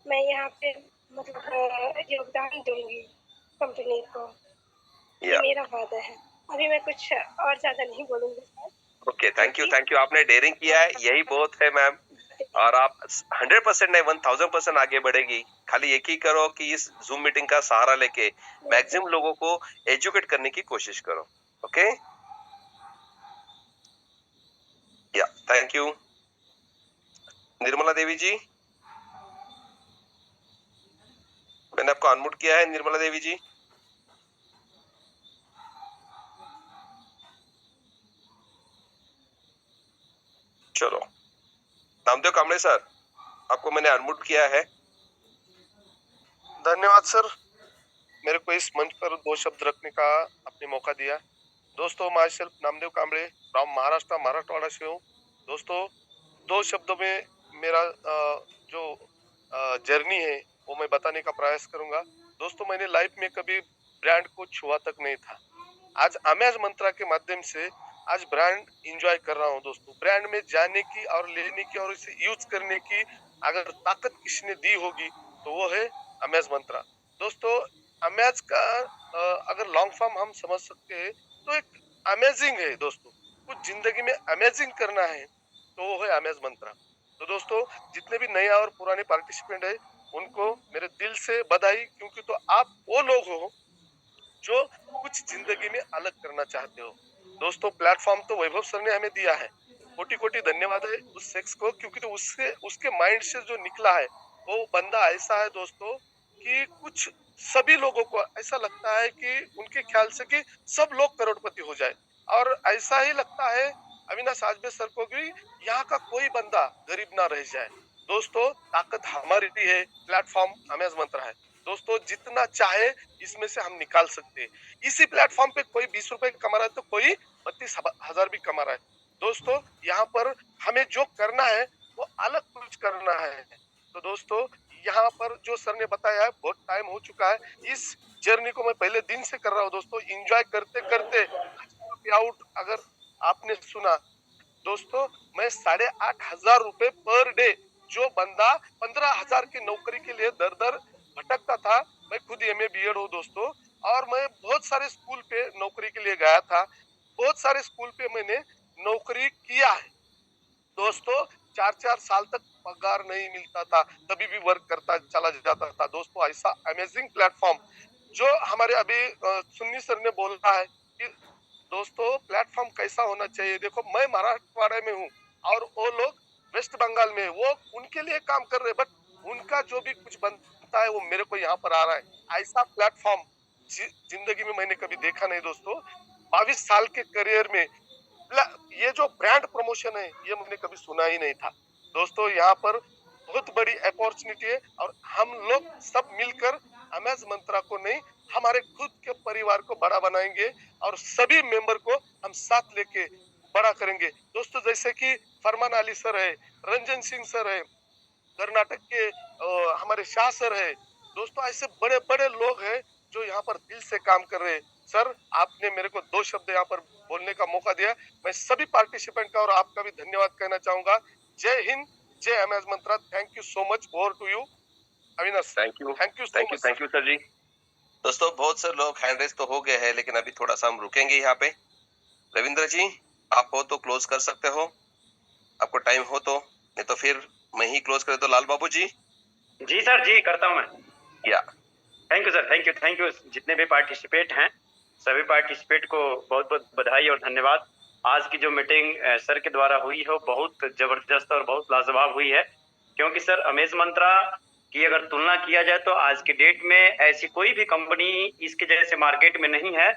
मैं यहाँ पे मतलब योगदान दूंगी कंपनी को, ये मेरा वादा है। अभी मैं कुछ और ज्यादा नहीं बोलूंगी सर। Okay, thank you. आपने डेयरिंग किया है, यही बहुत है मैम। और आप 100% नहीं 1000% आगे बढ़ेगी। खाली एक ही करो कि इस जूम मीटिंग का सहारा लेके मैक्सिमम लोगों को एजुकेट करने की कोशिश करो। ओके, या थैंक यू। निर्मला देवी जी, मैंने आपको अनम्यूट किया है। निर्मला देवी जी, चलो। नामदेव कांबळे सर, आपको मैंने अनम्यूट किया है। धन्यवाद सर, मेरे को इस मंच पर 2 शब्द रखने का आपने मौका दिया। दोस्तों, my self Namdev Kamble from Maharashtra, Marathwada से हूँ। दोस्तों, 2 शब्दों में मेरा जो जर्नी है वो मैं बताने का प्रयास करूंगा। दोस्तों, मैंने लाइफ में कभी ब्रांड को छुआ तक नहीं था। आज अमेज मंत्रा के माध्यम से आज ब्रांड एंजॉय कर रहा हूँ। दोस्तों, ब्रांड में जाने की और लेने की और इसे यूज करने की अगर ताकत किसी ने दी होगी तो वो है अमेज मंत्रा। दोस्तों, अमेज का अगर लॉन्ग फॉर्म हम समझ सकते हैं तो एक अमेजिंग है। दोस्तों, कुछ जिंदगी में अमेजिंग करना है तो वो है अमेज मंत्रा। तो दोस्तों, जितने भी नए और पुराने पार्टिसिपेंट है उनको मेरे दिल से बधाई, क्योंकि तो आप वो लोग हो जो कुछ जिंदगी में अलग करना चाहते हो। दोस्तों, प्लेटफॉर्म तो वैभव सर ने हमें दिया है, कोटि कोटि धन्यवाद है उस शख्स को, क्योंकि तो उसके माइंड से जो निकला है वो बंदा ऐसा है दोस्तों कि कुछ सभी लोगों को ऐसा लगता है कि उनके ख्याल से कि सब लोग करोड़पति हो जाए, और ऐसा ही लगता है अविनाश आजबे सर को भी यहाँ का कोई बंदा गरीब ना रह जाए। दोस्तों, ताकत हमारी है, प्लेटफॉर्म अमेज मंत्रा है। दोस्तों, जितना चाहे इसमें से हम निकाल सकते हैं। इसी प्लेटफॉर्म पे कोई 20 रुपए कमा रहा है तो कोई 32,000 भी कमा रहा है। दोस्तों, यहाँ पर हमें जो करना है वो अलग कुछ करना है। तो दोस्तों, यहाँ पर जो सर ने बताया है बहुत टाइम हो चुका है, इस जर्नी को मैं पहले दिन से कर रहा हूँ। दोस्तों, एंजॉय करते करते आउट अगर आपने सुना, दोस्तों मैं 8,500 रुपए पर डे, जो बंदा 15,000 की नौकरी के लिए दर दर भटकता था, मैं खुद एमए बीएड हूँ दोस्तों, और मैं बहुत सारे स्कूल पे नौकरी के लिए गया था, बहुत सारे स्कूल पे मैंने नौकरी किया है दोस्तों। 4-4 साल तक पगार नहीं मिलता था तभी भी वर्क करता चला जाता था। दोस्तों ऐसा अमेजिंग प्लेटफॉर्म जो हमारे अभी सुन्नी सर ने बोला है कि दोस्तों प्लेटफॉर्म कैसा होना चाहिए। देखो मैं मराठवाड़ा में हूँ और वो लोग वेस्ट बंगाल में, वो उनके लिए काम कर रहे, बट उनका जो भी कुछ बनता है वो मेरे को यहाँ पर आ रहा है। ऐसा प्लेटफॉर्म जिंदगी में मैंने कभी देखा नहीं दोस्तों। 22 साल के करियर में ये जो ब्रांड प्रमोशन है ये मैंने कभी सुना ही नहीं था। दोस्तों यहाँ पर बहुत बड़ी अपॉर्चुनिटी है और हम लोग सब मिलकर अमेज मंत्रा को नहीं, हमारे खुद के परिवार को बड़ा बनाएंगे और सभी मेंबर को हम साथ लेके बड़ा करेंगे। दोस्तों जैसे कि फरमान अली सर है, रंजन सिंह सर है, कर्नाटक के हमारे शाह सर है। दोस्तों ऐसे बड़े बड़े लोग हैं जो यहाँ पर दिल से काम कर रहे हैं। सर आपने मेरे को 2 शब्द यहाँ पर बोलने का मौका दिया। मैं सभी पार्टिसिपेंट का और आपका भी धन्यवाद कहना चाहूंगा। जय हिंद, जय अमेज मंत्रा। Thank you so much. Over to you Avinash. Thank you thank you sir ji. दोस्तों बहुत से लोग हैंड रेस तो हो गए हैं, लेकिन अभी थोड़ा सा हम रुकेंगे यहाँ पे। रविंद्र जी आप हो तो क्लोज कर सकते हो, आपको टाइम हो तो, नहीं तो फिर मैं ही क्लोज कर दो। लाल बाबू जी। जी सर, जी करता हूँ मैं। या thank you sir, thank you जितने भी पार्टिसिपेट हैं, सभी पार्टिसिपेट को बहुत बहुत बधाई और धन्यवाद। आज की जो मीटिंग सर के द्वारा हुई है वो बहुत जबरदस्त और बहुत लाजवाब हुई है, क्योंकि सर अमेज मंत्रा की अगर तुलना किया जाए तो आज की डेट में ऐसी कोई भी कंपनी इसके जैसे मार्केट में नहीं है,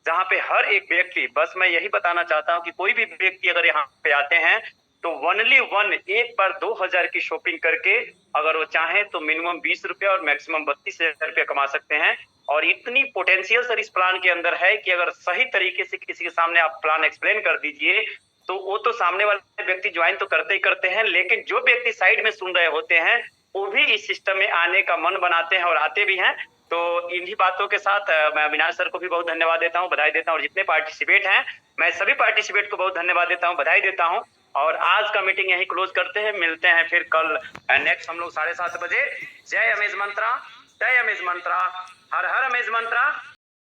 जहाँ पे हर एक व्यक्ति, बस मैं यही बताना चाहता हूँ कि कोई भी व्यक्ति अगर यहाँ पे आते हैं तो ओनली वन एक बार 2000 की शॉपिंग करके अगर वो चाहे तो मिनिमम 20 रुपया और मैक्सिमम 32,000 रुपया कमा सकते हैं। और इतनी पोटेंशियल सर इस प्लान के अंदर है कि अगर सही तरीके से किसी के सामने आप प्लान एक्सप्लेन कर दीजिए तो वो तो सामने वाले व्यक्ति ज्वाइन तो करते ही करते हैं, लेकिन जो व्यक्ति साइड में सुन रहे होते हैं वो भी इस सिस्टम में आने का मन बनाते हैं और आते भी हैं। तो इन्हीं बातों के साथ मैं अविनाश सर को भी बहुत धन्यवाद देता हूँ, बधाई देता हूँ, और जितने पार्टिसिपेट हैं मैं सभी पार्टिसिपेट को बहुत धन्यवाद देता हूँ, बधाई देता हूँ। और आज का मीटिंग यही क्लोज करते हैं, मिलते हैं फिर कल नेक्स्ट हम लोग 7:30 बजे। जय अमेज मंत्रा, जय अमेज मंत्रा, हर हर अमेज मंत्रा।